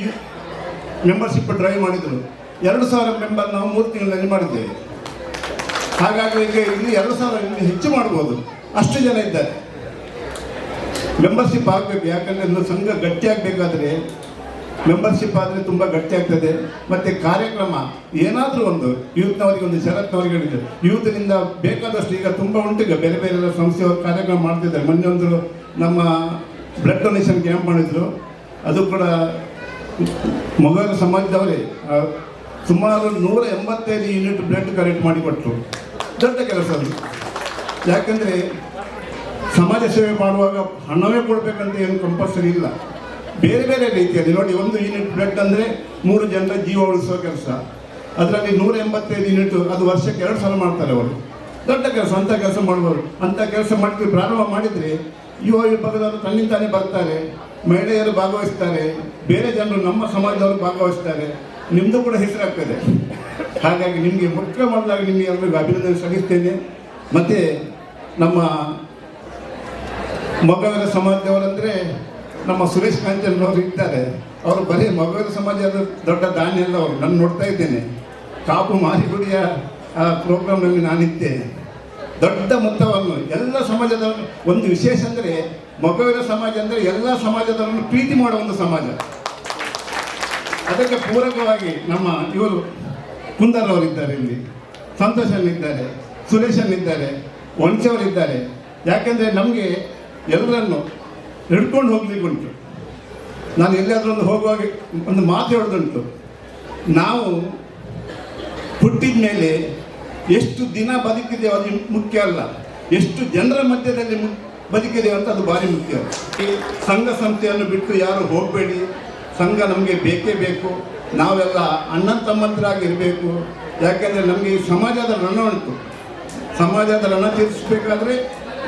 [SPEAKER 6] ಮೆಂಬರ್ಶಿಪ್ ಡ್ರೈವ್ ಮಾಡಿದರು. 2,000 ಮೆಂಬರ್ ನಾವು 3 ತಿಂಗಳಲ್ಲಿ ಮಾಡಿದ್ದೇವೆ. ಹಾಗಾಗಿ ಈಗ ಇಲ್ಲಿ 2,000 ಇಲ್ಲಿ ಹೆಚ್ಚು ಮಾಡ್ಬೋದು, ಅಷ್ಟು ಜನ ಇದ್ದಾರೆ. ಮೆಂಬರ್ಶಿಪ್ ಆಗಬೇಕು, ಯಾಕಂದರೆ ಒಂದು ಸಂಘ ಗಟ್ಟಿಯಾಗಬೇಕಾದ್ರೆ ಮೆಂಬರ್ಶಿಪ್ ಆದರೆ ತುಂಬ ಗಟ್ಟಿ ಆಗ್ತದೆ. ಮತ್ತು ಕಾರ್ಯಕ್ರಮ ಏನಾದರೂ ಒಂದು ಯೂತ್ನವರಿಗೆ ಒಂದು ಷರತ್ನವರಿಗೆ ಹೇಳಿದ್ರು, ಯೂತ್ನಿಂದ ಬೇಕಾದಷ್ಟು ಈಗ ತುಂಬ ಉಂಟು. ಈಗ ಬೇರೆ ಬೇರೆ ಸಂಸ್ಥೆಯವರು ಕಾರ್ಯಕ್ರಮ ಮಾಡ್ತಿದ್ದಾರೆ. ಮೊನ್ನೆ ಒಂದು ನಮ್ಮ ಬ್ಲಡ್ ಡೊನೇಷನ್ ಕ್ಯಾಂಪ್ ಮಾಡಿದ್ರು, ಅದು ಕೂಡ ಮೊಘಲ್ ಸಮಾಜದವರೇ ಸುಮಾರು 185 ಯೂನಿಟ್ ಬ್ಲಡ್ ಕಲೆಕ್ಟ್ ಮಾಡಿಕೊಟ್ರು. ದೊಡ್ಡ ಕೆಲಸ ಅದು. ಯಾಕಂದರೆ ಸಮಾಜ ಸೇವೆ ಮಾಡುವಾಗ ಹಣವೇ ಕೊಡಬೇಕಂತ ಏನು ಕಂಪಲ್ಸರಿ ಇಲ್ಲ. ಬೇರೆ ಬೇರೆ ರೀತಿಯಲ್ಲಿ ನೋಡಿ, 1 ಯೂನಿಟ್ ಬ್ಲಡ್ ಅಂದರೆ 3 ಜನರ ಜೀವ ಉಳಿಸುವ ಕೆಲಸ. ಅದರಲ್ಲಿ 185 ಯೂನಿಟ್, ಅದು ವರ್ಷಕ್ಕೆ 2 ಸಲ ಮಾಡ್ತಾರೆ ಅವರು. ದೊಡ್ಡ ಕೆಲಸ. ಅಂಥ ಕೆಲಸ ಮಾಡುವವರು ಅಂಥ ಕೆಲಸ ಮಾಡ್ತೀವಿ ಪ್ರಾರಂಭ ಮಾಡಿದರೆ ಯುವ ವಿಭಾಗದವರು ತನ್ನಿಂದಾನೇ ಬರ್ತಾರೆ, ಮಹಿಳೆಯರು ಭಾಗವಹಿಸ್ತಾರೆ, ಬೇರೆ ಜನರು ನಮ್ಮ ಸಮಾಜದವರು ಭಾಗವಹಿಸ್ತಾರೆ, ನಿಮ್ಮದು ಕೂಡ ಹೆಸರಾಗ್ತದೆ. ಹಾಗಾಗಿ ನಿಮಗೆ ಮೊದಲಾಗಿ ನಿಮಗೆ ಎಲ್ಲರಿಗೂ ಅಭಿನಂದನೆ ಸಲ್ಲಿಸ್ತೇನೆ. ಮತ್ತು ನಮ್ಮ ಮೊಗವೀರ ಸಮಾಜದವರಂದರೆ ನಮ್ಮ ಸುರೇಶ್ ಕಾಂಚನವರು ಇದ್ದಾರೆ. ಅವರು ಬರೀ ಮೊಗವೀರ ಸಮಾಜದ ದೊಡ್ಡ ದಾನಿ ಎಲ್ಲ ಅವರು. ನಾನು ನೋಡ್ತಾ ಇದ್ದೇನೆ, ಕಾಪು ಮಾರಿಗುಡಿಯ ಪ್ರೋಗ್ರಾಮ್ನಲ್ಲಿ ನಾನಿದ್ದೆ. ದೊಡ್ಡ ಮೊತ್ತವನ್ನು ಎಲ್ಲ ಸಮಾಜದ ಒಂದು ವಿಶೇಷ ಅಂದರೆ ಮೊಗವೀರ ಸಮಾಜ ಅಂದರೆ ಎಲ್ಲ ಸಮಾಜದವರನ್ನು ಪ್ರೀತಿ ಮಾಡುವ ಒಂದು ಸಮಾಜ. ಅದಕ್ಕೆ ಪೂರಕವಾಗಿ ನಮ್ಮ ಇವರು ಕುಂದರವರಿದ್ದಾರೆ, ಇಲ್ಲಿ ಸಂತೋಷನಿದ್ದಾರೆ, ಸುರೇಶನಿದ್ದಾರೆ, ವಂಶವರಿದ್ದಾರೆ. ಯಾಕೆಂದರೆ ನಮಗೆ ಎಲ್ಲರನ್ನು ಹಿಡ್ಕೊಂಡು ಹೋಗ್ಲಿಕ್ಕೆ ಉಂಟು. ನಾನು ಎಲ್ಲಿಯಾದರೂ ಒಂದು ಹೋಗುವಾಗ ಒಂದು ಮಾತು ಹೇಳೋದುಂಟು, ನಾವು ಹುಟ್ಟಿದ ಮೇಲೆ ಎಷ್ಟು ದಿನ ಬದುಕಿದೆಯೋ ಅದು ಮುಖ್ಯ ಅಲ್ಲ, ಎಷ್ಟು ಜನರ ಮಧ್ಯದಲ್ಲಿ ಬದುಕಿದೆಯೋ ಅಂತ ಅದು ಭಾರಿ ಮುಖ್ಯ. ಈ ಸಂಘ ಸಂಸ್ಥೆಯನ್ನು ಬಿಟ್ಟು ಯಾರು ಹೋಗಬೇಡಿ. ಸಂಘ ನಮಗೆ ಬೇಕೇ ಬೇಕು. ನಾವೆಲ್ಲ ಅಣ್ಣ ತಮ್ಮಂತರಾಗಿರಬೇಕು. ಯಾಕೆಂದರೆ ನಮಗೆ ಈ ಸಮಾಜದ ಋಣ ಉಂಟು. ಸಮಾಜದ ಋಣ ತೀರಿಸಬೇಕಾದ್ರೆ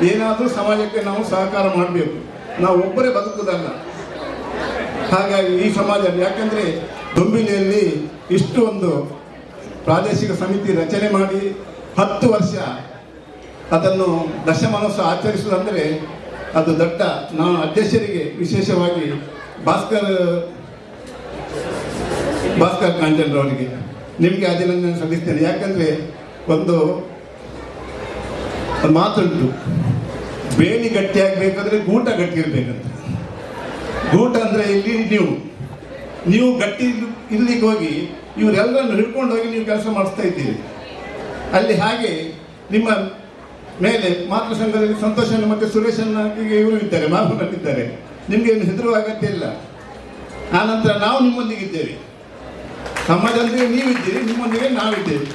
[SPEAKER 6] ಏನಾದರೂ ಸಮಾಜಕ್ಕೆ ನಾವು ಸಹಕಾರ ಮಾಡಬೇಕು. ನಾವು ಒಬ್ಬರೇ ಬದುಕುವುದಲ್ಲ. ಹಾಗಾಗಿ ಈ ಸಮಾಜ, ಯಾಕೆಂದರೆ ದೊಂಬಿಲಿಯಲ್ಲಿ ಇಷ್ಟು ಒಂದು ಪ್ರಾದೇಶಿಕ ಸಮಿತಿ ರಚನೆ ಮಾಡಿ 10 ವರ್ಷ ಅದನ್ನು ದಶಮಾನೋತ್ಸವ ಆಚರಿಸುವುದಂದರೆ ಅದು ದೊಡ್ಡ. ನಾನು ಅಧ್ಯಕ್ಷರಿಗೆ ವಿಶೇಷವಾಗಿ ಭಾಸ್ಕರ್ ಕಾಂಚನ್ರವರಿಗೆ ನಿಮಗೆ ಅಭಿನಂದನೆ ಸಲ್ಲಿಸ್ತೇನೆ. ಯಾಕಂದರೆ ಒಂದು ಮಾತುಂಟು, ಬೇಲಿ ಗಟ್ಟಿಯಾಗಬೇಕಾದ್ರೆ ಗೂಟ ಗಟ್ಟಿ ಇರಬೇಕಂತ. ಗೂಟ ಅಂದರೆ ಇಲ್ಲಿ ನೀವು ಗಟ್ಟಿ ಇಲ್ಲಿಗೆ ಹೋಗಿ ಇವರೆಲ್ಲರನ್ನು ಹಿಡ್ಕೊಂಡು ಹೋಗಿ ನೀವು ಕೆಲಸ ಮಾಡಿಸ್ತಾ ಇದ್ದೀರಿ. ಅಲ್ಲಿ ಹಾಗೆ ನಿಮ್ಮ ಮೇಲೆ ಮಾತೃ ಸಂಘದಲ್ಲಿ ಸಂತೋಷನ ಮತ್ತು ಸುರೇಶನ್ನ ಈಗ ಇವರು ಇದ್ದಾರೆ, ಮಾರ್ಗನಲ್ಲಿದ್ದಾರೆ. ನಿಮಗೇನು ಹೆದರುವ ಅಗತ್ಯ ಇಲ್ಲ. ಆನಂತರ ನಾವು ನಿಮ್ಮೊಂದಿಗಿದ್ದೇವೆ, ಸಮಾಜದೊಂದಿಗೆ ನೀವಿದ್ದೀರಿ, ನಿಮ್ಮೊಂದಿಗೆ ನಾವಿದ್ದೇವೆ.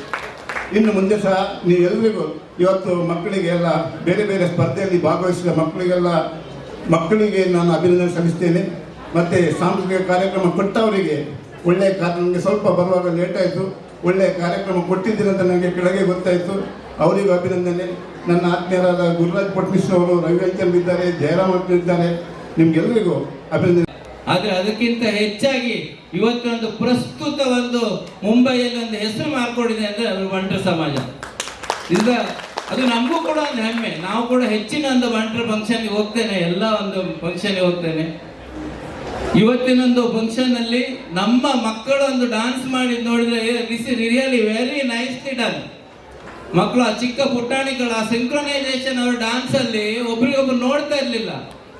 [SPEAKER 6] ಇನ್ನು ಮುಂದೆ ಸಹ ನೀವೆಲ್ಲರಿಗೂ ಇವತ್ತು ಮಕ್ಕಳಿಗೆಲ್ಲ ಬೇರೆ ಬೇರೆ ಸ್ಪರ್ಧೆಯಲ್ಲಿ ಭಾಗವಹಿಸಿದ ಮಕ್ಕಳಿಗೆ ನಾನು ಅಭಿನಂದನೆ ಸಲ್ಲಿಸ್ತೇನೆ. ಮತ್ತು ಸಾಂಸ್ಕೃತಿಕ ಕಾರ್ಯಕ್ರಮ ಕೊಟ್ಟವರಿಗೆ ಒಳ್ಳೆಯ ನನಗೆ ಸ್ವಲ್ಪ ಬರುವಾಗ ಲೇಟಾಯಿತು, ಒಳ್ಳೆಯ ಕಾರ್ಯಕ್ರಮ ಕೊಟ್ಟಿದ್ದೀರಂತ ನನಗೆ ಕೆಳಗೆ ಗೊತ್ತಾಯಿತು. ಅವರಿಗೂ ಅಭಿನಂದನೆ. ನನ್ನ ಆತ್ಮೀಯರಾದ ಗುರುರಾಜ್ ಪಟ್ನಿಸ್ನವರು, ರವಿವಂಚನ್ ಇದ್ದಾರೆ, ಜಯರಾಮ್ ಇದ್ದಾರೆ, ನಿಮ್ಗೆಲ್ಲರಿಗೂ ಅಭಿನಂದನೆ.
[SPEAKER 7] ಆದರೆ ಅದಕ್ಕಿಂತ ಹೆಚ್ಚಾಗಿ ಇವತ್ತೊಂದು ಪ್ರಸ್ತುತ ಒಂದು ಮುಂಬೈಯಲ್ಲಿ ಒಂದು ಹೆಸರು ಮಾಡ್ಕೊಂಡಿದೆ ಅಂದರೆ ಅದು ಬಂಟರ ಸಮಾಜ. ಈಗ ಅದು ನಮಗೂ ಕೂಡ ಒಂದು ಹೆಮ್ಮೆ. ನಾವು ಕೂಡ ಹೆಚ್ಚಿನ ಒಂದು ಬಂಟರ ಫಂಕ್ಷನ್ಗೆ ಹೋಗ್ತೇನೆ, ಎಲ್ಲ ಒಂದು ಫಂಕ್ಷನ್ಗೆ ಹೋಗ್ತೇನೆ. ಇವತ್ತಿನೊಂದು ಫಂಕ್ಷನ್ನಲ್ಲಿ ನಮ್ಮ ಮಕ್ಕಳು ಒಂದು ಡಾನ್ಸ್ ಮಾಡಿ ನೋಡಿದರೆ this is really very nicely done. ಮಕ್ಕಳು ಆ ಚಿಕ್ಕ ಪುಟಾಣಿಗಳು ಆ ಸಿಂಕ್ರೊನೈಸೇಷನ್ ಅವ್ರ ಡ್ಯಾನ್ಸಲ್ಲಿ ಒಬ್ರಿಗೊಬ್ರು ನೋಡ್ತಾ ಇರಲಿಲ್ಲ.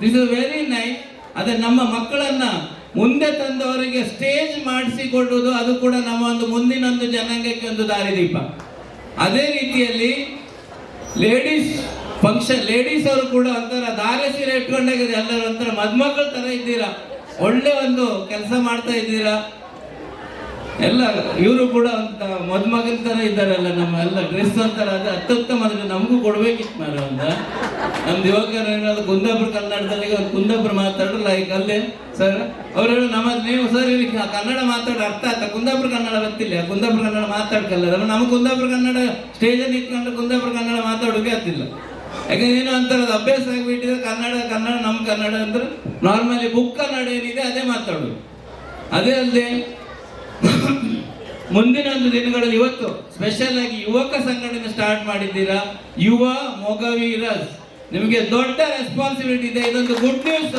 [SPEAKER 7] This is very nice. ಅದೇ ನಮ್ಮ ಮಕ್ಕಳನ್ನ ಮುಂದೆ ತಂದವರಿಗೆ ಸ್ಟೇಜ್ ಮಾಡಿಸಿಕೊಡುವುದು, ಅದು ಕೂಡ ನಮ್ಮ ಒಂದು ಮುಂದಿನ ಒಂದು ಜನಾಂಗಕ್ಕೆ ಒಂದು ದಾರಿದೀಪ. ಅದೇ ರೀತಿಯಲ್ಲಿ ಲೇಡೀಸ್ ಫಂಕ್ಷನ್, ಲೇಡೀಸ್ ಅವರು ಕೂಡ ಒಂಥರ ಧಾರೆ ಸೀರೆ ಇಟ್ಕೊಂಡಾಗಿದೆ. ಎಲ್ಲರೂ ಒಂಥರ ಮದುಮಕ್ಕಳ ಥರ ಇದ್ದೀರಾ, ಒಳ್ಳೆ ಒಂದು ಕೆಲಸ ಮಾಡ್ತಾ ಇದ್ದೀರಾ. ಎಲ್ಲ ಇವರು ಕೂಡ ಅಂತ ಮದುಮಗನ ಥರ ಇದ್ದಾರಲ್ಲ, ನಮ್ಮ ಎಲ್ಲ ಡ್ರೆಸ್ ಅಂತಾರ ಅದು ಅತ್ಯುತ್ತಮ. ಅದನ್ನು ನಮಗೂ ಕೊಡ್ಬೇಕಿತ್ತು ಮಾರ ಅಂತ. ನಮ್ದು ಯುವಕರು ಏನಾದ್ರು ಕುಂದಾಪುರ ಕನ್ನಡದಲ್ಲಿ ಒಂದು ಕುಂದಾಪುರ ಮಾತಾಡೋ ಲೈಕ್ ಅಲ್ಲೇ ಸರ್ ಅವರು ನಮ್ಮದು ನೀವು ಸರ್ ಇಲ್ಲಿ ಕನ್ನಡ ಮಾತಾಡೋ ಅರ್ಥ ಆಯ್ತಾ? ಕುಂದಾಪುರ ಕನ್ನಡ ಗೊತ್ತಿಲ್ಲ, ಕುಂದಾಪುರ ಕನ್ನಡ ಮಾತಾಡ್ಕಲ್ಲ. ನಮ್ಮ ಕುಂದಾಪುರ ಕನ್ನಡ ಸ್ಟೇಜಲ್ಲಿ ನಿಂತ್ಕೊಂಡು ಕುಂದಾಪುರ ಕನ್ನಡ ಮಾತಾಡೋಕೆ ಆಗ್ತಿಲ್ಲ. ಯಾಕಂದ್ರೆ ಏನೋ ಅಂತಾರದು ಅಭ್ಯಾಸ ಆಗಿಬಿಟ್ಟಿದೆ. ಕನ್ನಡ ನಮ್ಮ ಕನ್ನಡ ಅಂದ್ರೆ ನಾರ್ಮಲಿ ಬುಕ್ ಕನ್ನಡ ಏನಿದೆ ಅದೇ ಮಾತಾಡೋದು. ಅದೇ ಅಲ್ಲದೆ ಮುಂದಿನ ಒಂದು ದಿನಗಳಲ್ಲಿ ಇವತ್ತು ಸ್ಪೆಷಲ್ ಆಗಿ ಯುವಕ ಸಂಘಟನೆ ಸ್ಟಾರ್ಟ್ ಮಾಡಿದ್ದೀರಾ, ಯುವ ಮೊಗವೀರಸ್. ನಿಮಗೆ ದೊಡ್ಡ ರೆಸ್ಪಾನ್ಸಿಬಿಲಿಟಿ ಇದೆ. ಇದೊಂದು ಗುಡ್ ನ್ಯೂಸ್.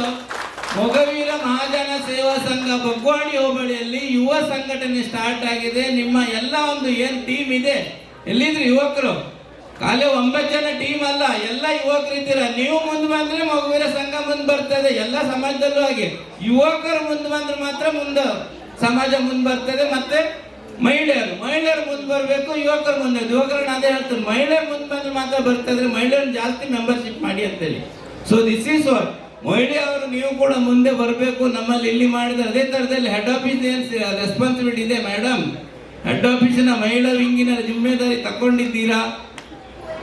[SPEAKER 7] ಮೊಗವೀರ ಮಹಾಜನ ಸೇವಾ ಸಂಘ ಬಗ್ವಾಡಿ ಹೋಬಳಿಯಲ್ಲಿ ಯುವ ಸಂಘಟನೆ ಸ್ಟಾರ್ಟ್ ಆಗಿದೆ. ನಿಮ್ಮ ಎಲ್ಲ ಒಂದು ಏನು ಟೀಮ್ ಇದೆ, ಎಲ್ಲಿದ್ರು ಯುವಕರು, ಖಾಲಿ 9 ಜನ ಟೀಮ್ ಅಲ್ಲ, ಎಲ್ಲ ಯುವಕರು ಇದ್ದೀರಾ. ನೀವು ಮುಂದೆ ಬಂದ್ರೆ ಮೊಗವೀರ ಸಂಘ ಮುಂದೆ ಬರ್ತದೆ. ಎಲ್ಲ ಸಮಾಜದಲ್ಲೂ ಹಾಗೆ ಯುವಕರು ಮುಂದೆ ಬಂದ್ರೆ ಮಾತ್ರ ಮುಂದೆ ಸಮಾಜ ಮುಂದೆ ಬರ್ತದೆ. ಮತ್ತೆ ಮಹಿಳೆಯರು ಮುಂದೆ ಬರಬೇಕು, ಯುವಕರು ಮುಂದೆ. ಯುವಕರನ್ನ ಅದೇ ಹೇಳ್ತಾರೆ, ಮಹಿಳೆಯರು ಮುಂದೆ ಬಂದ್ರೆ ಮಾತ್ರ ಬರ್ತದೆ. ಮಹಿಳೆಯರನ್ನ ಜಾಸ್ತಿ ಮೆಂಬರ್ಶಿಪ್ ಮಾಡಿ ಅಂತೇಳಿ. ಸೊ ದಿಸ್ ಈಸ್ ವಾಟ್ ಮಹಿಳೆಯವರು ನೀವು ಕೂಡ ಮುಂದೆ ಬರಬೇಕು. ನಮ್ಮಲ್ಲಿ ಇಲ್ಲಿ ಮಾಡಿದ್ರೆ ಅದೇ ಥರದಲ್ಲಿ ಹೆಡ್ ಆಫೀಸ್ ಏನು ರೆಸ್ಪಾನ್ಸಿಬಿಲಿಟಿ ಇದೆ ಮೇಡಮ್, ಹೆಡ್ ಆಫೀಸಿನ ಮಹಿಳಾ ವಿಂಗಿನ ಜಿಮ್ಮೆದಾರಿ ತಗೊಂಡಿದ್ದೀರಾ.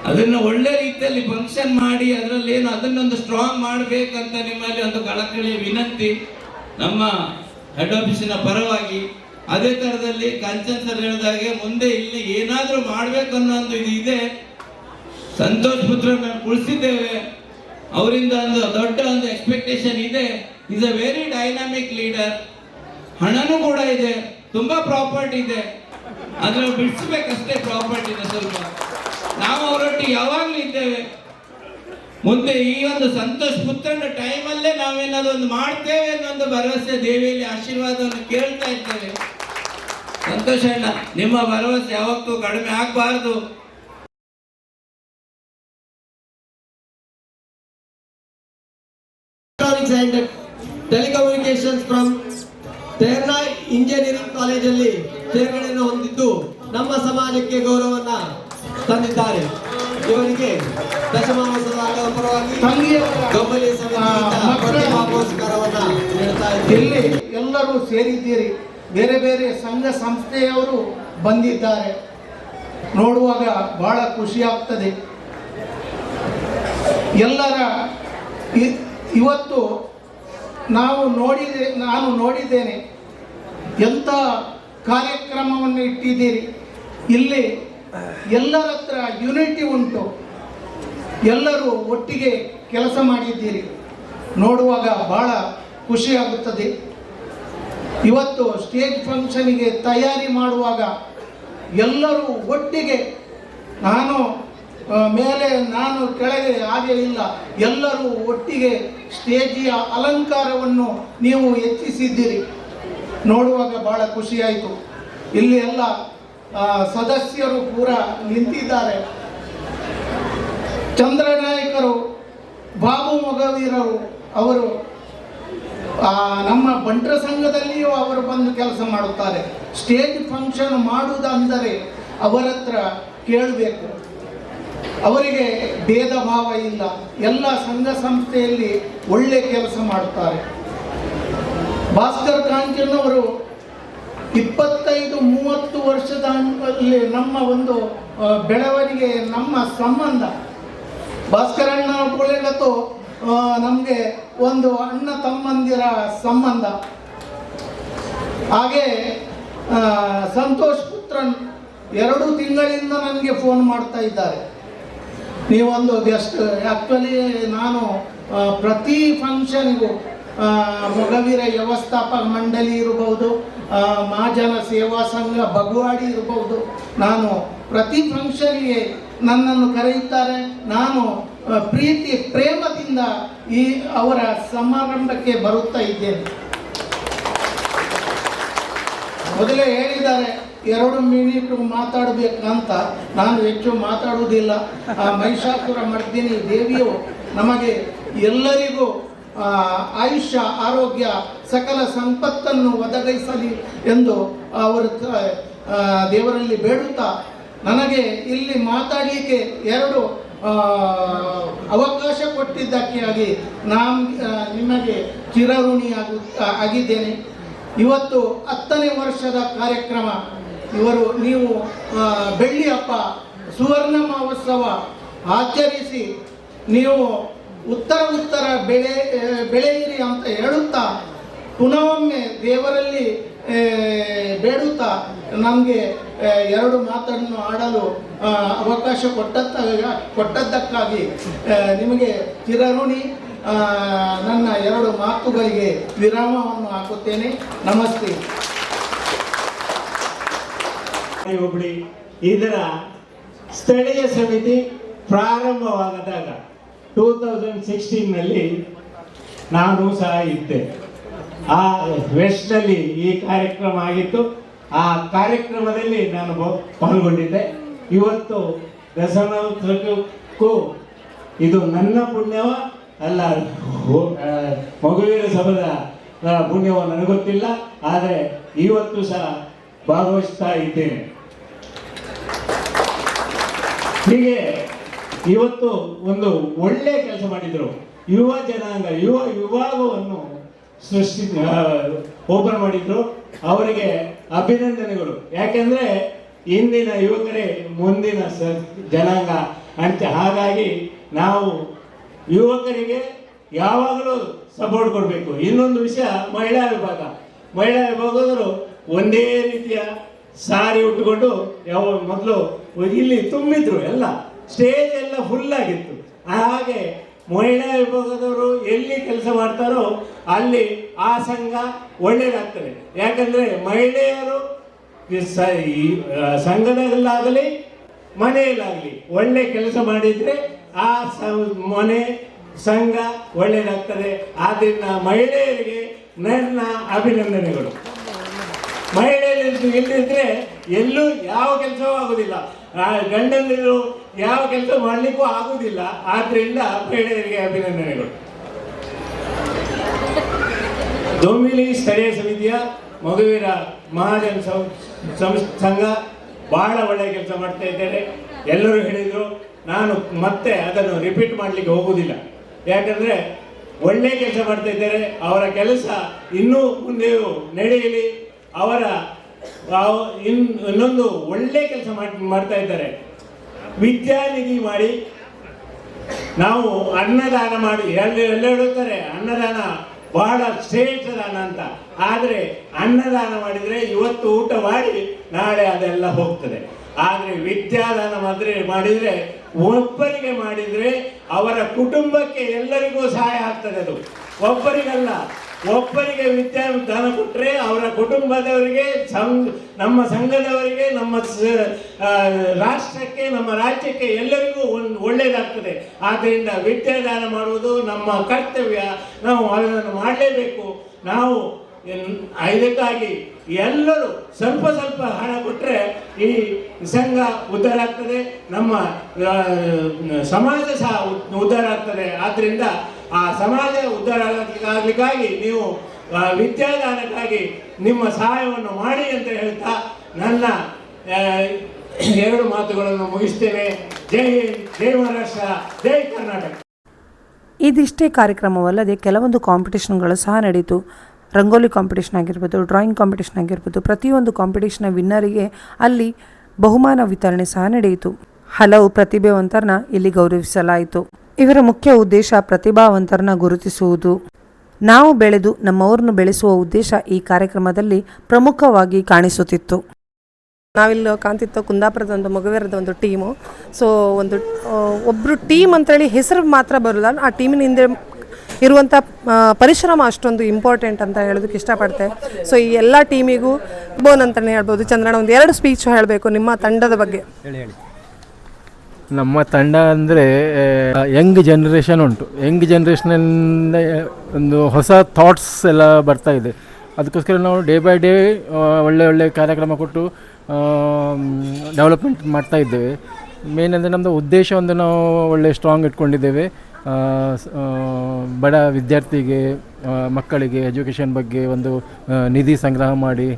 [SPEAKER 7] ಅದನ್ನು ಒಳ್ಳೆ ರೀತಿಯಲ್ಲಿ ಫಂಕ್ಷನ್ ಮಾಡಿ ಅದರಲ್ಲಿ ಏನು ಅದನ್ನೊಂದು ಸ್ಟ್ರಾಂಗ್ ಮಾಡಬೇಕಂತ ನಿಮ್ಮಲ್ಲಿ ಒಂದು ಕಳಕಳಿಯ ವಿನಂತಿ ನಮ್ಮ ಹೆಡ್ ಆಫೀಸಿನ ಪರವಾಗಿ. ಅದೇ ಥರದಲ್ಲಿ ಕಾಂಚನ್ ಸರ್ ಹೇಳಿದಾಗೆ ಮುಂದೆ ಇಲ್ಲಿ ಏನಾದರೂ ಮಾಡಬೇಕನ್ನೋ ಒಂದು ಇದು ಇದೆ. ಸಂತೋಷ್ ಪುತ್ರನ ಉಳಿಸಿದ್ದೇವೆ, ಅವರಿಂದ ಒಂದು ದೊಡ್ಡ ಒಂದು ಎಕ್ಸ್ಪೆಕ್ಟೇಷನ್ ಇದೆ. Is a very dynamic leader. ಹಣನೂ ಕೂಡ ಇದೆ, ತುಂಬ ಪ್ರಾಪರ್ಟಿ ಇದೆ, ಅದ್ರಲ್ಲಿ ಬಿಡಿಸ್ಬೇಕಷ್ಟೇ ಪ್ರಾಪರ್ಟಿನ ಸ್ವಲ್ಪ. ನಾವು ಅವರೊಟ್ಟಿಗೆ ಯಾವಾಗಲೂ ಇದ್ದೇವೆ. ಮುಂದೆ ಈ ಒಂದು ಸಂತೋಷ್ ಪುತ್ರನ ಟೈಮಲ್ಲೇ ನಾವೇನಾದ್ರು ಒಂದು ಮಾಡ್ತೇವೆ ಅನ್ನೊಂದು ಭರವಸೆ, ದೇವಿಯಲ್ಲಿ ಆಶೀರ್ವಾದವನ್ನು ಕೇಳ್ತಾ ಇದ್ದೇವೆ. ಸಂತೋಷ ಅಣ್ಣ, ನಿಮ್ಮ ಭರವಸೆ ಯಾವತ್ತೂ ಕಡಿಮೆ ಆಗಬಾರ್ದು.
[SPEAKER 4] Electronics and telecommunications from Terna engineering ಕಾಲೇಜಲ್ಲಿ ಸೇರ್ಗಡೆಯನ್ನು ಹೊಂದಿದ್ದು ನಮ್ಮ ಸಮಾಜಕ್ಕೆ ಗೌರವವನ್ನ ತಂದಿದ್ದಾರೆ. ಇವರಿಗೆ ದಶಮಾನೋತ್ಸವದ ಪರವಾಗಿ ಗಬ್ಬಲಿ ಸಮಿತಿಯಿಂದ ಪ್ರತಿಭಾ ಪುರಸ್ಕಾರವನ್ನ ನೀಡ್ತಾ ಇದ್ದೇವೆ.
[SPEAKER 8] ಇಲ್ಲಿ ಎಲ್ಲರೂ ಸೇರಿದ್ದೀರಿ, ಬೇರೆ ಬೇರೆ ಸಂಘ ಸಂಸ್ಥೆಯವರು ಬಂದಿದ್ದಾರೆ. ನೋಡುವಾಗ ಬಹಳ ಖುಷಿಯಾಗ್ತದೆ. ಎಲ್ಲರ ಇವತ್ತು ನಾನು ನೋಡಿದ್ದೇನೆ ಎಂಥ ಕಾರ್ಯಕ್ರಮವನ್ನು ಇಟ್ಟಿದ್ದೀರಿ. ಇಲ್ಲಿ ಎಲ್ಲರ ಹತ್ರ ಯುನಿಟಿ ಉಂಟು, ಎಲ್ಲರೂ ಒಟ್ಟಿಗೆ ಕೆಲಸ ಮಾಡಿದ್ದೀರಿ. ನೋಡುವಾಗ ಬಹಳ ಖುಷಿಯಾಗುತ್ತದೆ. ಇವತ್ತು ಸ್ಟೇಜ್ ಫಂಕ್ಷನಿಗೆ ತಯಾರಿ ಮಾಡುವಾಗ ಎಲ್ಲರೂ ಒಟ್ಟಿಗೆ, ನಾನು ಮೇಲೆ ನಾನು ಕೆಳಗೆ ಹಾಗೆ ಇಲ್ಲ, ಎಲ್ಲರೂ ಒಟ್ಟಿಗೆ ಸ್ಟೇಜಿಯ ಅಲಂಕಾರವನ್ನು ನೀವು ಹೆಚ್ಚಿಸಿದ್ದೀರಿ. ನೋಡುವಾಗ ಬಹಳ ಖುಷಿಯಾಯಿತು. ಇಲ್ಲಿ ಎಲ್ಲ ಸದಸ್ಯರು ಪೂರ ನಿಂತಿದ್ದಾರೆ. ಚಂದ್ರನಾಯಕರು, ಬಾಬು ಮೊಗವೀರರು ಅವರು ನಮ್ಮ ಬಂಟ್ರ ಸಂಘದಲ್ಲಿಯೂ ಅವರು ಬಂದು ಕೆಲಸ ಮಾಡುತ್ತಾರೆ. ಸ್ಟೇಜ್ ಫಂಕ್ಷನ್ ಮಾಡುವುದಂದರೆ ಅವರ ಹತ್ರ ಕೇಳಬೇಕು. ಅವರಿಗೆ ಭೇದ ಭಾವ ಇಲ್ಲ, ಎಲ್ಲ ಸಂಘ ಸಂಸ್ಥೆಯಲ್ಲಿ ಒಳ್ಳೆ ಕೆಲಸ ಮಾಡುತ್ತಾರೆ. ಭಾಸ್ಕರ್ ಕಾಂಚನ್ ಅವರು 25-30 ವರ್ಷದ ನಮ್ಮ ಒಂದು ಬೆಳವಣಿಗೆ, ನಮ್ಮ ಸಂಬಂಧ, ಭಾಸ್ಕರಣ್ಣ ಒಳ್ಳೆಗತ್ತು ನಮಗೆ ಒಂದು ಅಣ್ಣ ತಮ್ಮಂದಿರ ಸಂಬಂಧ. ಹಾಗೆ ಸಂತೋಷ್ ಪುತ್ರನ್ 2 ತಿಂಗಳಿಂದ ನನಗೆ ಫೋನ್ ಮಾಡ್ತಾ ಇದ್ದಾರೆ, ನೀವೊಂದು ಗೆಸ್ಟ್. ಆ್ಯಕ್ಚುಲಿ ನಾನು ಪ್ರತಿ ಫಂಕ್ಷನ್ಗೂ ಮೊಗವೀರ ವ್ಯವಸ್ಥಾಪಕ ಮಂಡಳಿ ಇರಬಹುದು, ಮಹಾಜನ ಸೇವಾ ಸಂಘ ಬಗವಾಡಿ ಇರಬಹುದು, ನಾನು ಪ್ರತಿ ಫಂಕ್ಷನ್ಗೆ ನನ್ನನ್ನು ಕರೆಯುತ್ತಾರೆ. ನಾನು ಪ್ರೀತಿ ಪ್ರೇಮದಿಂದ ಅವರ ಸಮಾರಂಭಕ್ಕೆ ಬರುತ್ತಾ ಇದ್ದೇನೆ. ಮೊದಲೇ ಹೇಳಿದ್ದಾರೆ 2 ಮಿನಿಟ್ ಮಾತಾಡಬೇಕಂತ. ನಾನು ಹೆಚ್ಚು ಮಾತಾಡುವುದಿಲ್ಲ. ಮಹಿಷಾಸುರ ಮರ್ದಿನಿ ದೇವಿಯು ನಮಗೆ ಎಲ್ಲರಿಗೂ ಆಯುಷ್ಯ, ಆರೋಗ್ಯ, ಸಕಲ ಸಂಪತ್ತನ್ನು ಒದಗಿಸಲಿ ಎಂದು ಅವರ ದೇವರಲ್ಲಿ ಬೇಡುತ್ತಾ, ನನಗೆ ಇಲ್ಲಿ ಮಾತಾಡಲಿಕ್ಕೆ 2 ಅವಕಾಶ ಕೊಟ್ಟಿದ್ದಕ್ಕಾಗಿ ನಾನು ನಿಮಗೆ ಚಿರಋಣಿ ಆಗಿದ್ದೇನೆ. ಇವತ್ತು 10ನೇ ವರ್ಷದ ಕಾರ್ಯಕ್ರಮ. ನೀವು ಬೆಳ್ಳಿ ಹಬ್ಬ ಸುವರ್ಣ ಮಹೋತ್ಸವ ಆಚರಿಸಿ ನೀವು ಉತ್ತರ ಬೆಳೆಯಿರಿ ಅಂತ ಹೇಳುತ್ತಾ ಪುನಃೊಮ್ಮೆ ದೇವರಲ್ಲಿ ಬೇಡುತ್ತಾ ನಮಗೆ 2 ಮಾತನ್ನು ಆಡಲು ಅವಕಾಶ ಕೊಟ್ಟದ್ದಕ್ಕಾಗಿ ನಿಮಗೆ ಚಿರಋಣಿ. ನನ್ನ 2 ಮಾತುಗಳಿಗೆ ವಿರಾಮವನ್ನು ಹಾಕುತ್ತೇನೆ. ನಮಸ್ತೆ.
[SPEAKER 9] ಹೋಬಳಿ ಇದರ ಸ್ಥಳೀಯ ಸಮಿತಿ ಪ್ರಾರಂಭವಾದಾಗ 2016ನಲ್ಲಿ ನಾನು ಸಹ ಇದ್ದೆ. ಆ ವೆಸ್ಟ್ನಲ್ಲಿ ಈ ಕಾರ್ಯಕ್ರಮ ಆಗಿತ್ತು. ಆ ಕಾರ್ಯಕ್ರಮದಲ್ಲಿ ನಾನು ಪಾಲ್ಗೊಂಡಿದ್ದೆ. ಇವತ್ತು ದಸರೋತ್ಸವಕ್ಕೂ ಇದು ನನ್ನ ಪುಣ್ಯವ ಅಲ್ಲ ಮಗುವೀರ ಸಭದ ಪುಣ್ಯವ ನನಗೊತ್ತಿಲ್ಲ, ಆದರೆ ಇವತ್ತು ಸಹ ಭಾಗವಹಿಸ್ತಾ ಇದ್ದೇನೆ. ಹೀಗೆ ಇವತ್ತು ಒಂದು ಒಳ್ಳೆ ಕೆಲಸ ಮಾಡಿದ್ರು. ಯುವ ಜನಾಂಗ ವಿಭಾಗವನ್ನು ಓಪನ್ ಮಾಡಿದ್ರು. ಅವರಿಗೆ ಅಭಿನಂದನೆಗಳು. ಯಾಕೆಂದ್ರೆ ಇಂದಿನ ಯುವಕರೇ ಮುಂದಿನ ಜನಾಂಗ ಅಂತ. ಹಾಗಾಗಿ ನಾವು ಯುವಕರಿಗೆ ಯಾವಾಗಲೂ ಸಪೋರ್ಟ್ ಕೊಡಬೇಕು. ಇನ್ನೊಂದು ವಿಷಯ, ಮಹಿಳಾ ವಿಭಾಗದವರು ಒಂದೇ ರೀತಿಯ ಸಾರಿ ಉಟ್ಟುಕೊಂಡು ಮೊದಲು ಇಲ್ಲಿ ತುಂಬಿದ್ರು, ಎಲ್ಲ ಸ್ಟೇಜ್ ಎಲ್ಲ ಫುಲ್ ಆಗಿತ್ತು. ಹಾಗೆ ಮಹಿಳಾ ವಿಭಾಗದವರು ಎಲ್ಲಿ ಕೆಲಸ ಮಾಡ್ತಾರೋ ಅಲ್ಲಿ ಆ ಸಂಘ ಒಳ್ಳೆಯದಾಗ್ತದೆ. ಯಾಕಂದ್ರೆ ಮಹಿಳೆಯರು ಸಂಘದಲ್ಲಾಗಲಿ ಮನೆಯಲ್ಲಾಗಲಿ ಒಳ್ಳೆ ಕೆಲಸ ಮಾಡಿದ್ರೆ ಆ ಮನೆ ಸಂಘ ಒಳ್ಳೆಯದಾಗ್ತದೆ. ಆದ್ರಿಂದ ಮಹಿಳೆಯರಿಗೆ ನನ್ನ ಅಭಿನಂದನೆಗಳು. ಮಹಿಳೆಯರು ಇಲ್ಲದಿದ್ರೆ ಎಲ್ಲೂ ಯಾವ ಕೆಲಸವೂ ಆಗುದಿಲ್ಲ, ಗಂಡಂದಿರು ಯಾವ ಕೆಲಸ ಮಾಡಲಿಕ್ಕೂ ಆಗುವುದಿಲ್ಲ. ಆದ್ರಿಂದ ಮಹಿಳೆಯರಿಗೆ ಅಭಿನಂದನೆಗಳು. ದೊಂಬಿಲಿ ಸ್ಥಳೀಯ ಸಮಿತಿಯ ಮಗುವೀರ ಮಹಾಜನ ಸಂಘ ಬಹಳ ಒಳ್ಳೆಯ ಕೆಲಸ ಮಾಡ್ತಾ ಇದ್ದೇನೆ. ಎಲ್ಲರೂ ಹೇಳಿದರು, ನಾನು ಮತ್ತೆ ಅದನ್ನು ರಿಪೀಟ್ ಮಾಡಲಿಕ್ಕೆ ಹೋಗುವುದಿಲ್ಲ. ಯಾಕಂದ್ರೆ ಒಳ್ಳೆ ಕೆಲಸ ಮಾಡ್ತಾ ಇದ್ದಾರೆ. ಅವರ ಕೆಲಸ ಇನ್ನೂ ಮುಂದೆಯೂ ನಡೆಯಲಿ. ಅವರ ಇನ್ನೊಂದು ಒಳ್ಳೆ ಕೆಲಸ ಮಾಡ್ತಾ ಇದ್ದಾರೆ. ವಿದ್ಯಾನಿಧಿ ಮಾಡಿ ನಾವು ಅನ್ನದಾನ ಮಾಡಿ ಎಲ್ಲ ಹೇಳುತ್ತಾರೆ, ಅನ್ನದಾನ ಬಹಳ ಶ್ರೇಷ್ಠ ದಾನ ಅಂತ. ಆದರೆ ಅನ್ನದಾನ ಮಾಡಿದರೆ ಇವತ್ತು ಊಟ ಮಾಡಿ ನಾಳೆ ಅದೆಲ್ಲ ಹೋಗ್ತದೆ. ಆದರೆ ವಿದ್ಯಾದಾನ ಮಾಡಿದರೆ ಒಬ್ಬರಿಗೆ ಮಾಡಿದರೆ ಅವರ ಕುಟುಂಬಕ್ಕೆ ಎಲ್ಲರಿಗೂ ಸಹಾಯ ಆಗ್ತದೆ. ಅದು ಒಬ್ಬರಿಗಲ್ಲ, ಒಬ್ಬರಿಗೆ ವಿದ್ಯಾದಾನ ಕೊಟ್ಟರೆ ಅವರ ಕುಟುಂಬದವರಿಗೆ, ನಮ್ಮ ಸಂಘದವರಿಗೆ, ನಮ್ಮ ರಾಷ್ಟ್ರಕ್ಕೆ, ನಮ್ಮ ರಾಜ್ಯಕ್ಕೆ ಎಲ್ಲರಿಗೂ ಒಳ್ಳೆಯದಾಗ್ತದೆ. ಆದ್ದರಿಂದ ವಿದ್ಯಾದಾನ ಮಾಡುವುದು ನಮ್ಮ ಕರ್ತವ್ಯ. ನಾವು ಅದನ್ನು ಮಾಡಲೇಬೇಕು. ನಾವು ಇದಕ್ಕಾಗಿ ಎಲ್ಲರೂ ಸ್ವಲ್ಪ ಸ್ವಲ್ಪ ಹಣ ಕೊಟ್ಟರೆ ಈ ಸಂಘ ಉದ್ಧಾರ ಆಗ್ತದೆ, ನಮ್ಮ ಸಮಾಜ ಸಹ ಉದ್ಧಾರ ಆಗ್ತದೆ. ಆದ್ದರಿಂದ ಆ ಸಮಾಜ ಉದ್ಧಾರ ಆಗಲಿಕ್ಕಾಗಿ ನೀವು ವಿದ್ಯಾದಾನಕ್ಕಾಗಿ ನಿಮ್ಮ ಸಹಾಯವನ್ನು ಮಾಡಿ ಅಂತ ಹೇಳ್ತಾ ನನ್ನ 2 ಮಾತುಗಳನ್ನು ಮುಗಿಸ್ತೇನೆ. ಜೈ ಹಿಂದ್, ಜೈ ಮಹಾರಾಷ್ಟ್ರ, ಜೈ ಕರ್ನಾಟಕ.
[SPEAKER 1] ಇದಿಷ್ಟೇ ಕಾರ್ಯಕ್ರಮವಲ್ಲದೆ ಕೆಲವೊಂದು ಕಾಂಪಿಟೇಷನ್ಗಳು ಸಹ ನಡೆಯಿತು. ರಂಗೋಲಿ ಕಾಂಪಿಟೇಷನ್ ಆಗಿರ್ಬೋದು, ಡ್ರಾಯಿಂಗ್ ಕಾಂಪಿಟೇಷನ್ ಆಗಿರ್ಬೋದು, ಪ್ರತಿಯೊಂದು ಕಾಂಪಿಟೇಷನ್ನ ವಿನ್ನರಿಗೆ ಅಲ್ಲಿ ಬಹುಮಾನ ವಿತರಣೆ ಸಹ ನಡೆಯಿತು. ಹಲವು ಪ್ರತಿಭಾವಂತರನ್ನ ಇಲ್ಲಿ ಗೌರವಿಸಲಾಯಿತು. ಇವರ ಮುಖ್ಯ ಉದ್ದೇಶ ಪ್ರತಿಭಾವಂತರನ್ನ ಗುರುತಿಸುವುದು. ನಾವು ಬೆಳೆದು ನಮ್ಮವರನ್ನು ಬೆಳೆಸುವ ಉದ್ದೇಶ ಈ ಕಾರ್ಯಕ್ರಮದಲ್ಲಿ ಪ್ರಮುಖವಾಗಿ ಕಾಣಿಸುತ್ತಿತ್ತು. ನಾವಿಲ್ಲಿ ಕಾಣ್ತಿತ್ತು ಕುಂದಾಪುರದ ಒಂದು ಮಗುವೀರದ ಒಂದು ಟೀಮು. ಸೊ ಒಬ್ಬರು ಟೀಮ್ ಅಂತೇಳಿ ಹೆಸರು ಮಾತ್ರ ಬರೋಲ್ಲ, ಆ ಟೀಮಿನ ಹಿಂದೆ ಇರುವಂಥ ಪರಿಶ್ರಮ ಅಷ್ಟೊಂದು ಇಂಪಾರ್ಟೆಂಟ್ ಅಂತ ಹೇಳೋದಕ್ಕೆ ಇಷ್ಟಪಡ್ತೆ. ಸೊ ಈ ಎಲ್ಲ ಟೀಮಿಗೂ ಬೋನ್ ಅಂತಲೇ ಹೇಳ್ಬೋದು. ಚಂದ್ರಣ್ಣ, ಒಂದು 2 ಸ್ಪೀಚ್ ಹೇಳಬೇಕು ನಿಮ್ಮ ತಂಡದ ಬಗ್ಗೆ.
[SPEAKER 10] ಹೇಳಿ. ನಮ್ಮ ತಂಡ ಅಂದರೆ ಯಂಗ್ ಜನ್ರೇಷನ್ ಉಂಟು. ಯಂಗ್ ಜನ್ರೇಷನಿಂದ ಒಂದು ಹೊಸ ಥಾಟ್ಸ್ ಎಲ್ಲ ಬರ್ತಾ ಇದೆ. ಅದಕ್ಕೋಸ್ಕರ ನಾವು ಡೇ ಬೈ ಡೇ ಒಳ್ಳೆ ಕಾರ್ಯಕ್ರಮ ಕೊಟ್ಟು ಡೆವಲಪ್ಮೆಂಟ್ ಮಾಡ್ತಾ ಇದ್ದೇವೆ. ಮೇನ್ ಅಂದರೆ ನಮ್ಮದು ಉದ್ದೇಶ ಒಂದು ನಾವು ಒಳ್ಳೆ ಸ್ಟ್ರಾಂಗ್ ಇಟ್ಕೊಂಡಿದ್ದೇವೆ. ಬಡ ವಿದ್ಯಾರ್ಥಿಗೆ, ಮಕ್ಕಳಿಗೆ ಎಜುಕೇಷನ್ ಬಗ್ಗೆ ಒಂದು ನಿಧಿ ಸಂಗ್ರಹ ಮಾಡಿ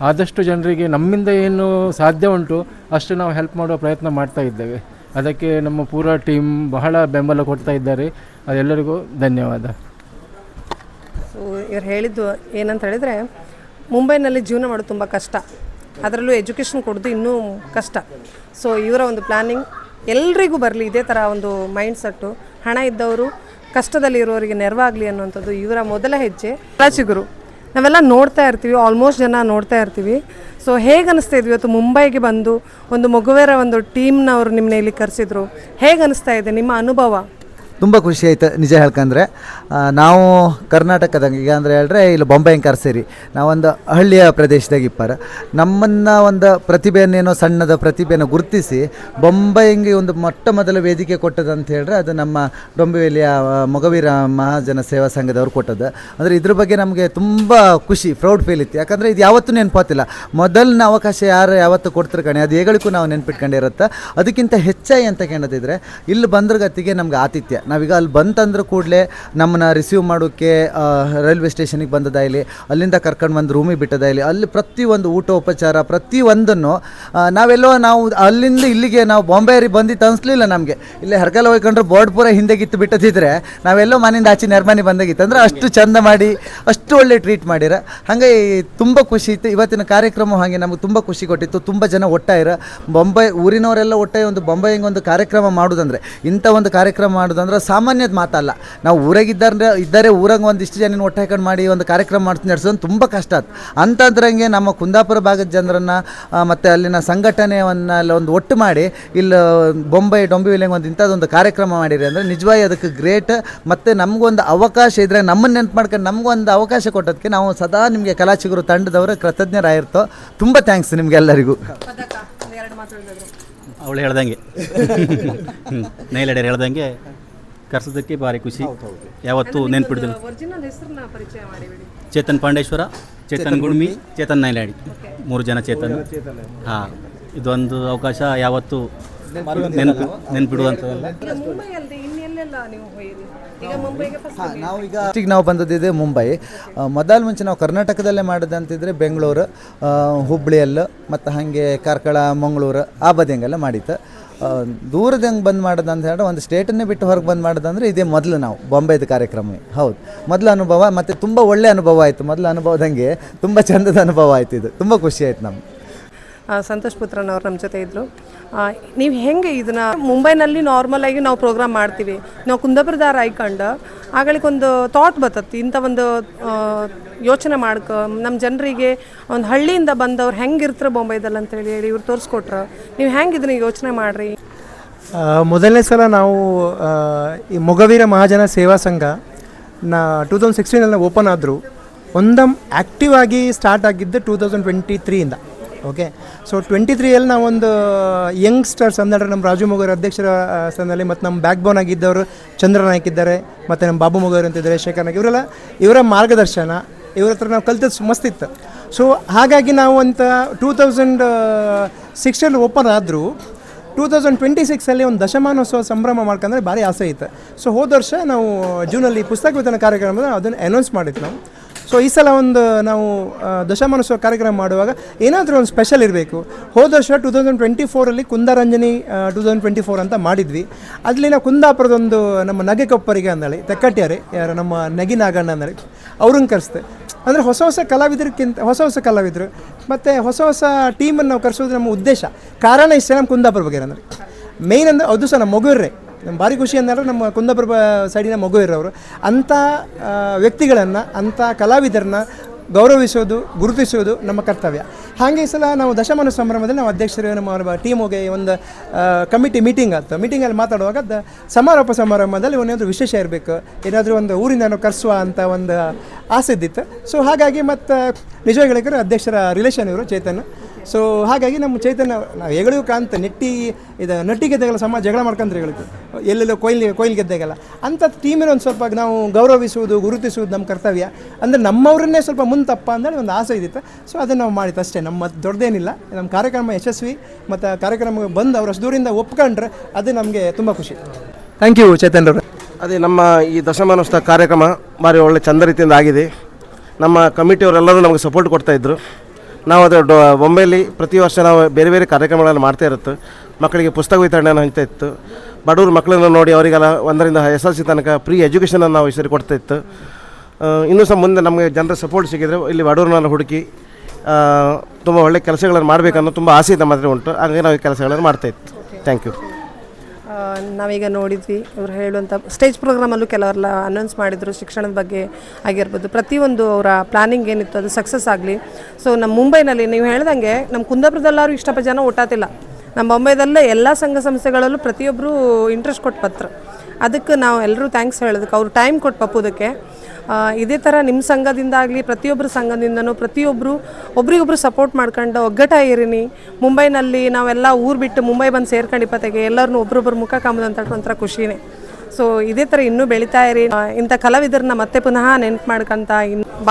[SPEAKER 10] ಆದಷ್ಟು ಜನರಿಗೆ ನಮ್ಮಿಂದ ಏನು ಸಾಧ್ಯ ಉಂಟು ಅಷ್ಟು ನಾವು ಹೆಲ್ಪ್ ಮಾಡುವ ಪ್ರಯತ್ನ ಮಾಡ್ತಾ ಇದ್ದೇವೆ. ಅದಕ್ಕೆ ನಮ್ಮ ಪೂರ ಟೀಮ್ ಬಹಳ ಬೆಂಬಲ ಕೊಡ್ತಾ ಇದ್ದಾರೆ. ಅದೆಲ್ಲರಿಗೂ ಧನ್ಯವಾದ.
[SPEAKER 1] ಸೊ ಇವ್ರು ಹೇಳಿದ್ದು ಏನಂತ ಹೇಳಿದರೆ,
[SPEAKER 11] ಮುಂಬೈನಲ್ಲಿ ಜೀವನ ಮಾಡೋದು ತುಂಬ ಕಷ್ಟ, ಅದರಲ್ಲೂ ಎಜುಕೇಷನ್ ಕೊಡೋದು ಇನ್ನೂ ಕಷ್ಟ. ಸೊ ಇವರ ಒಂದು ಪ್ಲ್ಯಾನಿಂಗ್ ಎಲ್ರಿಗೂ ಬರಲಿ, ಇದೇ ಥರ ಒಂದು ಮೈಂಡ್ ಸೆಟ್ಟು, ಹಣ ಇದ್ದವರು ಕಷ್ಟದಲ್ಲಿರೋರಿಗೆ ನೆರವಾಗಲಿ ಅನ್ನುವಂಥದ್ದು ಇವರ ಮೊದಲ ಹೆಜ್ಜೆ. ಚಿಗುರು ನಾವೆಲ್ಲ ನೋಡ್ತಾ ಇರ್ತೀವಿ, ಆಲ್ಮೋಸ್ಟ್ ಜನ ನೋಡ್ತಾ ಇರ್ತೀವಿ. ಸೊ ಹೇಗೆ ಅನ್ನಿಸ್ತಾ ಇದ್ವಿ ಇವತ್ತು ಮುಂಬೈಗೆ ಬಂದು ಒಂದು ಮಗುವೇರ ಒಂದು ಟೀಮ್ನವರು ನಿಮ್ಮನ್ನ ಇಲ್ಲಿ ಕರೆಸಿದ್ರು, ಹೇಗೆ ಅನ್ನಿಸ್ತಾ ಇದೆ ನಿಮ್ಮ ಅನುಭವ?
[SPEAKER 12] ತುಂಬ ಖುಷಿ ಆಯ್ತು ನಿಜ ಹೇಳ್ಕಂದ್ರೆ. ನಾವು ಕರ್ನಾಟಕದಾಗ ಈಗ ಅಂದರೆ ಹೇಳಿದ್ರೆ ಇಲ್ಲಿ ಬೊಂಬೈ ಕರ್ಸೇರಿ ನಾವೊಂದು ಹಳ್ಳಿಯ ಪ್ರದೇಶದಾಗ ಇಪ್ಪಾರ ನಮ್ಮನ್ನು ಒಂದು ಪ್ರತಿಭೆಯನ್ನೇನೋ ಸಣ್ಣದ ಪ್ರತಿಭೆಯನ್ನು ಗುರುತಿಸಿ ಬೊಂಬೈಗೆ ಒಂದು ಮೊಟ್ಟ ಮೊದಲ ವೇದಿಕೆ ಕೊಟ್ಟದ್ದು ಅಂತ ಹೇಳಿದ್ರೆ ಅದು ನಮ್ಮ ಡೊಂಬಿವಲಿಯ ಮೊಗವೀರ ಮಹಾಜನ ಸೇವಾ ಸಂಘದವ್ರು ಕೊಟ್ಟದ್ದು. ಅಂದರೆ ಇದ್ರ ಬಗ್ಗೆ ನಮಗೆ ತುಂಬ ಖುಷಿ, ಪ್ರೌಡ್ ಫೀಲ್ ಇತ್ತು. ಯಾಕಂದರೆ ಇದು ಯಾವತ್ತೂ ನೆನಪಾತಿಲ್ಲ, ಮೊದಲನೇ ಅವಕಾಶ ಯಾರು ಯಾವತ್ತು ಕೊಡ್ತಾರೆ ಕಣೆ, ಅದು ಹೇಗಳಿಗೂ ನಾವು ನೆನ್ಪಿಟ್ಕೊಂಡಿರುತ್ತೆ. ಅದಕ್ಕಿಂತ ಹೆಚ್ಚಾಗಿ ಅಂತ ಕೇಳೋದಿದ್ರೆ ಇಲ್ಲಿ ಬಂದ್ರ ಗತಿಗೆ ನಮ್ಗೆ ಆತಿಥ್ಯ. ನಾವೀಗ ಅಲ್ಲಿ ಬಂತಂದ್ರೆ ಕೂಡಲೇ ನಮ್ಮನ್ನ ರಿಸೀವ್ ಮಾಡೋಕ್ಕೆ ರೈಲ್ವೆ ಸ್ಟೇಷನಿಗೆ ಬಂದದ ಇಲ್ಲಿ, ಅಲ್ಲಿಂದ ಕರ್ಕೊಂಡು ಬಂದು ರೂಮಿಗೆ ಬಿಟ್ಟದ ಇಲ್ಲಿ, ಅಲ್ಲಿ ಪ್ರತಿಯೊಂದು ಊಟ ಉಪಚಾರ ಪ್ರತಿಯೊಂದನ್ನು ನಾವು ಅಲ್ಲಿಂದ ಇಲ್ಲಿಗೆ ನಾವು ಬಾಂಬೆಯರಿಗೆ ಬಂದಿತ್ತು ಅನಿಸ್ಲಿಲ್ಲ ನಮಗೆ. ಇಲ್ಲಿ ಹರ್ಕಲ್ ಹೋಗ್ಕೊಂಡ್ರೆ ಬೋರ್ಡ್ ಪೂರ ಹಿಂದೆ ಗಿತ್ತು ಬಿಟ್ಟದಿದ್ರೆ ನಾವೆಲ್ಲೋ ಮನೆಯಿಂದ ಆಚೆ ನೆರ್ಮನಿ ಬಂದಾಗಿತ್ತು. ಅಂದರೆ ಅಷ್ಟು ಚಂದ ಮಾಡಿ ಅಷ್ಟು ಒಳ್ಳೆ ಟ್ರೀಟ್ ಮಾಡಿರ. ಹಾಗೆ ತುಂಬ ಖುಷಿ ಇತ್ತು ಇವತ್ತಿನ ಕಾರ್ಯಕ್ರಮ. ಹಾಗೆ ನಮಗೆ ತುಂಬ ಖುಷಿ ಕೊಟ್ಟಿತ್ತು. ತುಂಬ ಜನ ಒಟ್ಟಾಯಿರ ಬೊಂಬೈ ಊರಿನವರೆಲ್ಲ ಒಟ್ಟಾಗಿ ಒಂದು ಬೊಂಬೈಗೆ ಒಂದು ಕಾರ್ಯಕ್ರಮ ಮಾಡೋದಂದರೆ, ಇಂಥ ಒಂದು ಕಾರ್ಯಕ್ರಮ ಮಾಡೋದಂದ್ರೆ ಸಾಮಾನ್ಯದ ಮಾತಲ್ಲ. ನಾವು ಇದ್ದಾರೆ ಊರಾಗ ಒಂದಿಷ್ಟು ಜನ ಒಟ್ಟು ಹಾಕೊಂಡು ಮಾಡಿ ಒಂದು ಕಾರ್ಯಕ್ರಮ ಮಾಡ್ತೀನಿ ನಡೆಸೋದು ತುಂಬ ಕಷ್ಟ ಆಯ್ತು. ಅಂಥದ್ರಂಗೆ ನಮ್ಮ ಕುಂದಾಪುರ ಭಾಗದ ಜನರನ್ನು ಮತ್ತು ಅಲ್ಲಿನ ಸಂಘಟನೆಯನ್ನೆಲ್ಲ ಒಂದು ಒಟ್ಟು ಮಾಡಿ ಇಲ್ಲಿ ಬೊಂಬೈ ಡೊಂಬಿವಿಲಿಗೆ ಒಂದು ಇಂಥದ್ದೊಂದು ಕಾರ್ಯಕ್ರಮ ಮಾಡಿರಿ ಅಂದರೆ ನಿಜವಾಗಿ ಅದಕ್ಕೆ ಗ್ರೇಟ್. ಮತ್ತು ನಮಗೊಂದು ಅವಕಾಶ ಇದ್ದರೆ ನಮ್ಮನ್ನು ನೆನ್ಪು ಮಾಡ್ಕೊಂಡು ನಮಗೊಂದು ಅವಕಾಶ ಕೊಟ್ಟೋದಕ್ಕೆ ನಾವು ಸದಾ ನಿಮಗೆ ಕಲಾಚಿಗುರು ತಂಡದವರು ಕೃತಜ್ಞರಾಗಿರ್ತೋ. ತುಂಬ ಥ್ಯಾಂಕ್ಸ್ ನಿಮಗೆಲ್ಲರಿಗೂ.
[SPEAKER 13] ಅವಳು ಹೇಳ್ದಂಗೆ ನೈಲಡೇರ್ ಹೇಳ್ದಂಗೆ ಕರ್ಸೋದಕ್ಕೆ ಭಾರಿ ಖುಷಿ. ಯಾವತ್ತೂ ನೆನ್ಪಿಡ್ದು. ಚೇತನ್ ಪಾಂಡೇಶ್ವರ, ಚೇತನ್ ಗುಡ್ಮಿ, ಚೇತನ್ ನೈಲಾಡಿ, 3 ಜನ ಚೇತನ್. ಹಾಂ, ಇದೊಂದು ಅವಕಾಶ ಯಾವತ್ತೂ ನೆನ್ಪಿಡುವಂಥದ್ದಲ್ಲ.
[SPEAKER 12] ನಾವು ಬಂದದ್ದಿದೆ ಮುಂಬೈ. ಮುಂಚೆ ನಾವು ಕರ್ನಾಟಕದಲ್ಲೇ ಮಾಡೋದಂತಿದ್ರೆ ಬೆಂಗಳೂರು, ಹುಬ್ಳಿಯಲ್ಲೂ ಮತ್ತು ಹಾಗೆ ಕಾರ್ಕಳ, ಮಂಗಳೂರು ಆ ಬದಿಯಂಗೆಲ್ಲ ಮಾಡಿತ್ತು. ದೂರದಂಗೆ ಬಂದು ಮಾಡೋದು ಅಂತ ಹೇಳಿದ್ರೆ ಒಂದು ಸ್ಟೇಟನ್ನೇ ಬಿಟ್ಟು ಹೊರಗೆ ಬಂದು ಮಾಡೋದಂದರೆ ಇದೇ ಮೊದಲು ನಾವು ಬಾಂಬೆದು ಕಾರ್ಯಕ್ರಮ. ಹೌದು, ಮೊದಲ ಅನುಭವ ಮತ್ತು ತುಂಬ ಒಳ್ಳೆಯ ಅನುಭವ ಆಯಿತು. ಮೊದಲ ಅನುಭವದಂಗೆ ತುಂಬ ಚಂದದ ಅನುಭವ ಆಯ್ತು. ಇದು ತುಂಬ ಖುಷಿ ಆಯ್ತು ನಮ್ಗೆ.
[SPEAKER 11] ಸಂತೋಷ್ ಪುತ್ರನವ್ರು ನಮ್ಮ ಜೊತೆ ಇದ್ದರು. ನೀವು ಹೆಂಗೆ ಇದನ್ನು ಮುಂಬೈನಲ್ಲಿ ನಾರ್ಮಲಾಗಿ ನಾವು ಪ್ರೋಗ್ರಾಮ್ ಮಾಡ್ತೀವಿ, ನಾವು ಕುಂದಾಪುರದಾರ ಆಯ್ಕೊಂಡು ಆಗಳಿಗೊಂದು ಥಾಟ್ ಬರ್ತತಿ, ಇಂಥ ಒಂದು ಯೋಚನೆ ಮಾಡ್ಕೊ ನಮ್ಮ ಜನರಿಗೆ ಒಂದು ಹಳ್ಳಿಯಿಂದ ಬಂದವ್ರು ಹೆಂಗಿರ್ತಾರೆ ಬೊಂಬೈದಲ್ಲಿ ಅಂತೇಳಿ ಹೇಳಿ ಇವ್ರು ತೋರಿಸ್ಕೊಟ್ರು. ನೀವು ಹೆಂಗೆ ಇದನ್ನ ಯೋಚನೆ ಮಾಡಿರಿ?
[SPEAKER 14] ಮೊದಲನೇ ಸಲ ನಾವು ಈ ಮೊಗವೀರ ಮಹಾಜನ ಸೇವಾ ಸಂಘ 2016 ಓಪನ್ ಆದರೂ ಒಂದಮ್ ಆ್ಯಕ್ಟಿವ್ ಆಗಿ ಸ್ಟಾರ್ಟ್ ಆಗಿದ್ದು 2023ಇಂದ. ಓಕೆ, ಸೊ 23ಯಲ್ಲಿ ನಾವೊಂದು ಯಂಗ್ಸ್ಟರ್ಸ್ ಅಂದರೆ ನಮ್ಮ ರಾಜು ಮೊಗವೀರ ಅಧ್ಯಕ್ಷರ ಸ್ಥಾನದಲ್ಲಿ ಮತ್ತು ನಮ್ಮ ಬ್ಯಾಕ್ ಬೋನ್ ಆಗಿದ್ದವರು ಚಂದ್ರನಾಯ್ಕ ಇದ್ದಾರೆ, ಮತ್ತು ನಮ್ಮ ಬಾಬು ಮೊಗವೀರ ಅಂತಿದ್ದಾರೆ, ಶೇಖರ್ ನಾಯ್ಕ, ಇವರ ಮಾರ್ಗದರ್ಶನ ಇವ್ರ ಹತ್ರ ನಾವು ಕಲ್ತದ್ದು ಮಸ್ತಿತ್ತು. ಸೊ ಹಾಗಾಗಿ ನಾವು ಅಂತ 2016 ಓಪನ್ ಆದರೂ 2026 ಒಂದು ದಶಮಾನೋತ್ಸವ ಸಂಭ್ರಮ ಮಾಡ್ಕೊಂಡ್ರೆ ಭಾರಿ ಆಸೆ ಇತ್ತು. ಸೊ ಹೋದ ವರ್ಷ ನಾವು ಜೂನಲ್ಲಿ ಪುಸ್ತಕ ವಿತರಣಾ ಕಾರ್ಯಕ್ರಮದ ಅದನ್ನು ಅನೌನ್ಸ್ ಮಾಡಿತ್ತು ನಾವು. ಸೊ ಈ ಸಲ ಒಂದು ನಾವು ದಶಮಾನೋತ್ಸವ ಕಾರ್ಯಕ್ರಮ ಮಾಡುವಾಗ ಏನಾದರೂ ಒಂದು ಸ್ಪೆಷಲ್ ಇರಬೇಕು. ಹೋದ ವರ್ಷ 2024 ಕುಂದಾರಂಜನಿ 2024 ಅಂತ ಮಾಡಿದ್ವಿ. ಅಲ್ಲಿ ನಾವು ಕುಂದಾಪುರದೊಂದು ನಮ್ಮ ನಗೆ ಕೊಪ್ಪರಿಗೆ ಅಂದೇಳಿ ತೆಕ್ಕಟ್ಟಿಯಾರೆ ಯಾರು ನಮ್ಮ ನಗಿ ನಾಗಣ್ಣ ಅಂದೇಳಿ ಅವ್ರನ್ನ ಕರೆಸ್ತೆ. ಅಂದರೆ ಹೊಸ ಕಲಾವಿದರಿಗಿಂತ ಹೊಸ ಕಲಾವಿದರು ಮತ್ತು ಹೊಸ ಟೀಮನ್ನು ನಾವು ಕರೆಸೋದು ನಮ್ಮ ಉದ್ದೇಶ. ಕಾರಣ ಇಷ್ಟೇ, ನಮ್ಮ ಕುಂದಾಪುರ ಬಗ್ಗೆ ಅಂದರೆ ಮೇಯ್ನ್ ಅಂದರೆ ಅದು ಸಹ ನಮ್ಮ ಮಗುವಿರೇ ನಮ್ಮ ಭಾರಿ ಖುಷಿ ಅಂದರೆ ನಮ್ಮ ಕುಂದಾಪುರ ಸೈಡಿನ ಮಗುವಿರೋರು ಅಂಥ ವ್ಯಕ್ತಿಗಳನ್ನು, ಅಂಥ ಕಲಾವಿದರನ್ನ ಗೌರವಿಸೋದು, ಗುರುತಿಸೋದು ನಮ್ಮ ಕರ್ತವ್ಯ. ಹಾಗೆ ಈ ಸಲ ನಾವು ದಶಮಾನ ಸಂಭ್ರಮದಲ್ಲಿ ನಾವು ಅಧ್ಯಕ್ಷರು ನಮ್ಮ ಟೀಮಿಗೆ ಒಂದು ಕಮಿಟಿ ಮೀಟಿಂಗ್ ಆಯ್ತು. ಮೀಟಿಂಗಲ್ಲಿ ಮಾತಾಡುವಾಗ ಸಮಾರೋಪ ಸಮಾರಂಭದಲ್ಲಿ ಏನಾದರೂ ವಿಶೇಷ ಇರಬೇಕು, ಏನಾದರೂ ಒಂದು ಊರಿಂದ ನಾವು ಕರೆಸುವ ಅಂತ ಒಂದು ಆಸೆ ಇದ್ದಿತ್ತು. ಸೊ ಹಾಗಾಗಿ ಮತ್ತು ನಿಜವಾಗಿ ಹೇಳಿದ್ರೆ ಅಧ್ಯಕ್ಷರ ರಿಲೇಷನ್ ಇವರು ಚೇತನ್. ಸೊ ಹಾಗಾಗಿ ನಮ್ಮ ಚೈತನ್ಯ ನಾವು ಹೆಗಳಿಗೂ ಕಾಂತ ನಟ್ಟಿ ಗೆದ್ದಾಗಲ್ಲ ಸಮಾಜ ಜಗಳ ಮಾಡ್ಕೊಂಡ್ರೆ ಹೇಳಿದ್ದು ಎಲ್ಲೆಲ್ಲೋ ಕೊಯ್ಲು ಗೆದ್ದಾಗಲ್ಲ ಅಂಥ ಟೀಮಿನ ಒಂದು ಸ್ವಲ್ಪ ನಾವು ಗೌರವಿಸುವುದು, ಗುರುತಿಸುವುದು ನಮ್ಮ ಕರ್ತವ್ಯ. ಅಂದರೆ ನಮ್ಮವ್ರನ್ನೇ ಸ್ವಲ್ಪ ಮುಂತಪ್ಪ ಅಂದೇಳಿ ಒಂದು ಆಸೆ ಇದ್ದಿತ್ತು. ಸೊ ಅದನ್ನು ನಾವು ಮಾಡಿತ್ತು ಅಷ್ಟೇ, ನಮ್ಮ ದೊಡ್ಡದೇನಿಲ್ಲ. ನಮ್ಮ ಕಾರ್ಯಕ್ರಮ ಯಶಸ್ವಿ ಮತ್ತು ಕಾರ್ಯಕ್ರಮಕ್ಕೆ ಬಂದು ಅವ್ರು ಅಷ್ಟು ದೂರಿಂದ ಒಪ್ಕೊಂಡ್ರೆ ಅದು ನಮಗೆ ತುಂಬ ಖುಷಿ.
[SPEAKER 15] ಥ್ಯಾಂಕ್ ಯು ಚೇತನ್ ಅವರು. ಅದೇ ನಮ್ಮ ಈ ದಶಮಾನೋತ್ಸವ ಕಾರ್ಯಕ್ರಮ ಭಾರಿ ಒಳ್ಳೆ ಚಂದ ರೀತಿಯಿಂದ ಆಗಿದೆ. ನಮ್ಮ ಕಮಿಟಿಯವರೆಲ್ಲರೂ ನಮಗೆ ಸಪೋರ್ಟ್ ಕೊಡ್ತಾಯಿದ್ರು. ನಾವು ಅದು ಬೊಂಬೆಯಲ್ಲಿ ಪ್ರತಿ ವರ್ಷ ನಾವು ಬೇರೆ ಬೇರೆ ಕಾರ್ಯಕ್ರಮಗಳನ್ನು ಮಾಡ್ತಾ ಇರುತ್ತೆ. ಮಕ್ಕಳಿಗೆ ಪುಸ್ತಕ ವಿತರಣೆಯನ್ನು ಹಂಚ್ತಾ ಇತ್ತು. ಬಡವರು ಮಕ್ಕಳನ್ನು ನೋಡಿ ಅವರಿಗೆಲ್ಲ 1ರಿಂದ SSLC ತನಕ ಫ್ರೀ ಎಜುಕೇಷನನ್ನು ನಾವು ಈ ಸರಿ ಕೊಡ್ತಾ ಇತ್ತು. ಇನ್ನೂ ಸಹ ಮುಂದೆ ನಮಗೆ ಜನರ ಸಪೋರ್ಟ್ ಸಿಕ್ಕಿದರೆ ಇಲ್ಲಿ ಬಡವರನ್ನೆಲ್ಲ ಹುಡುಕಿ ತುಂಬ ಒಳ್ಳೆ ಕೆಲಸಗಳನ್ನು ಮಾಡಬೇಕನ್ನೋ ತುಂಬ ಆಸೆ ನಮ್ಮ ಹತ್ರ ಉಂಟು. ಹಾಗಾಗಿ ನಾವು ಈ ಕೆಲಸಗಳನ್ನು ಮಾಡ್ತಾಯಿತ್ತು. Thank you.
[SPEAKER 11] ನಾವೀಗ ನೋಡಿದ್ವಿ ಇವ್ರು ಹೇಳುವಂಥ ಸ್ಟೇಜ್ ಪ್ರೋಗ್ರಾಮಲ್ಲೂ ಕೆಲವರೆಲ್ಲ ಅನೌನ್ಸ್ ಮಾಡಿದರು ಶಿಕ್ಷಣದ ಬಗ್ಗೆ ಆಗಿರ್ಬೋದು. ಪ್ರತಿಯೊಂದು ಅವರ ಪ್ಲ್ಯಾನಿಂಗ್ ಏನಿತ್ತು ಅದು ಸಕ್ಸಸ್ ಆಗಲಿ. ಸೊ ನಮ್ಮ ಮುಂಬೈನಲ್ಲಿ ನೀವು ಹೇಳ್ದಂಗೆ ನಮ್ಮ ಕುಂದಾಪುರದಲ್ಲಾರು ಇಷ್ಟಪ್ಪ ಜನ ಒಟ್ಟಾತಿಲ್ಲ. ನಮ್ಮ ಬೊಂಬೈದಲ್ಲೇ ಎಲ್ಲ ಸಂಘ ಸಂಸ್ಥೆಗಳಲ್ಲೂ ಪ್ರತಿಯೊಬ್ಬರು ಇಂಟ್ರೆಸ್ಟ್ ಕೊಟ್ಟು ಪತ್ರ. ಅದಕ್ಕೆ ನಾವು ಎಲ್ಲರೂ ಥ್ಯಾಂಕ್ಸ್ ಹೇಳೋದಕ್ಕೆ ಅವ್ರು ಟೈಮ್ ಕೊಟ್ಟು ಪಪ್ಪೋದಕ್ಕೆ. ಇದೇ ಥರ ನಿಮ್ಮ ಸಂಘದಿಂದಾಗಲಿ ಪ್ರತಿಯೊಬ್ಬರ ಸಂಘದಿಂದನೂ ಪ್ರತಿಯೊಬ್ಬರು ಒಬ್ರಿಗೊಬ್ರು ಸಪೋರ್ಟ್ ಮಾಡ್ಕೊಂಡು ಒಗ್ಗಟ್ಟಾಗಿರಿನಿ. ಮುಂಬೈನಲ್ಲಿ ನಾವೆಲ್ಲ ಊರು ಬಿಟ್ಟು ಮುಂಬೈ ಬಂದು ಸೇರ್ಕೊಂಡು ಇಪ್ಪತ್ತಿಗೆ ಎಲ್ಲರನ್ನೂ ಒಬ್ರೊಬ್ಬರು ಮುಖ ಕಾಮೋದಂತ ಒಂಥರ ಖುಷಿನೇ. ಸೊ ಇದೇ ಥರ ಇನ್ನೂ ಬೆಳೀತಾ ಇರಿ. ಇಂಥ ಕಲಾವಿದರನ್ನ ಮತ್ತೆ ಪುನಃ ನೆನ್ಪು ಮಾಡ್ಕೊಂತ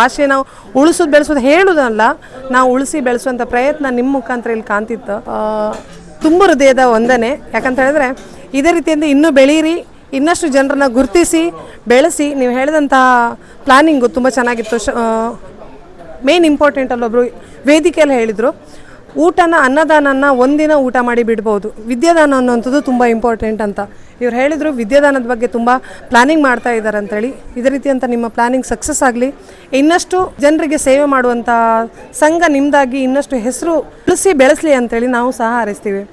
[SPEAKER 11] ಭಾಷೆ ನಾವು ಉಳಿಸೋದು ಬೆಳೆಸೋದು ಹೇಳೋದಲ್ಲ, ನಾವು ಉಳಿಸಿ ಬೆಳೆಸುವಂಥ ಪ್ರಯತ್ನ ನಿಮ್ಮ ಮುಖಾಂತರ ಇಲ್ಲಿ ಕಾಣ್ತಿತ್ತು. ತುಂಬ ಹೃದಯದ ವಂದನೆ. ಯಾಕಂತ ಹೇಳಿದ್ರೆ ಇದೇ ರೀತಿಯಿಂದ ಇನ್ನೂ ಬೆಳೀರಿ, ಇನ್ನಷ್ಟು ಜನರನ್ನ ಗುರುತಿಸಿ ಬೆಳೆಸಿ. ನೀವು ಹೇಳಿದಂತಹ ಪ್ಲಾನಿಂಗು ತುಂಬ ಚೆನ್ನಾಗಿತ್ತು. ಮೇನ್ ಇಂಪಾರ್ಟೆಂಟ್ ಅಲ್ಲೊಬ್ಬರು ವೇದಿಕೆಯಲ್ಲಿ ಹೇಳಿದರು, ಊಟನ ಅನ್ನದಾನನ ಒಂದಿನ ಊಟ ಮಾಡಿ ಬಿಡ್ಬೋದು, ವಿದ್ಯಾದಾನ ಅನ್ನೋಂಥದ್ದು ತುಂಬ ಇಂಪಾರ್ಟೆಂಟ್ ಅಂತ ಇವ್ರು ಹೇಳಿದರು. ವಿದ್ಯಾದಾನದ ಬಗ್ಗೆ ತುಂಬ ಪ್ಲಾನಿಂಗ್ ಮಾಡ್ತಾ ಇದ್ದಾರೆ ಅಂತೇಳಿ. ಇದೇ ರೀತಿ ಅಂತ ನಿಮ್ಮ ಪ್ಲಾನಿಂಗ್ ಸಕ್ಸಸ್ ಆಗಲಿ. ಇನ್ನಷ್ಟು ಜನರಿಗೆ ಸೇವೆ ಮಾಡುವಂಥ ಸಂಘ ನಿಮ್ಮದಾಗಿ ಇನ್ನಷ್ಟು ಹೆಸರು ಬೆಳೆಸಲಿ ಅಂತೇಳಿ ನಾವು ಸಹ ಹಾರೈಸ್ತೀವಿ.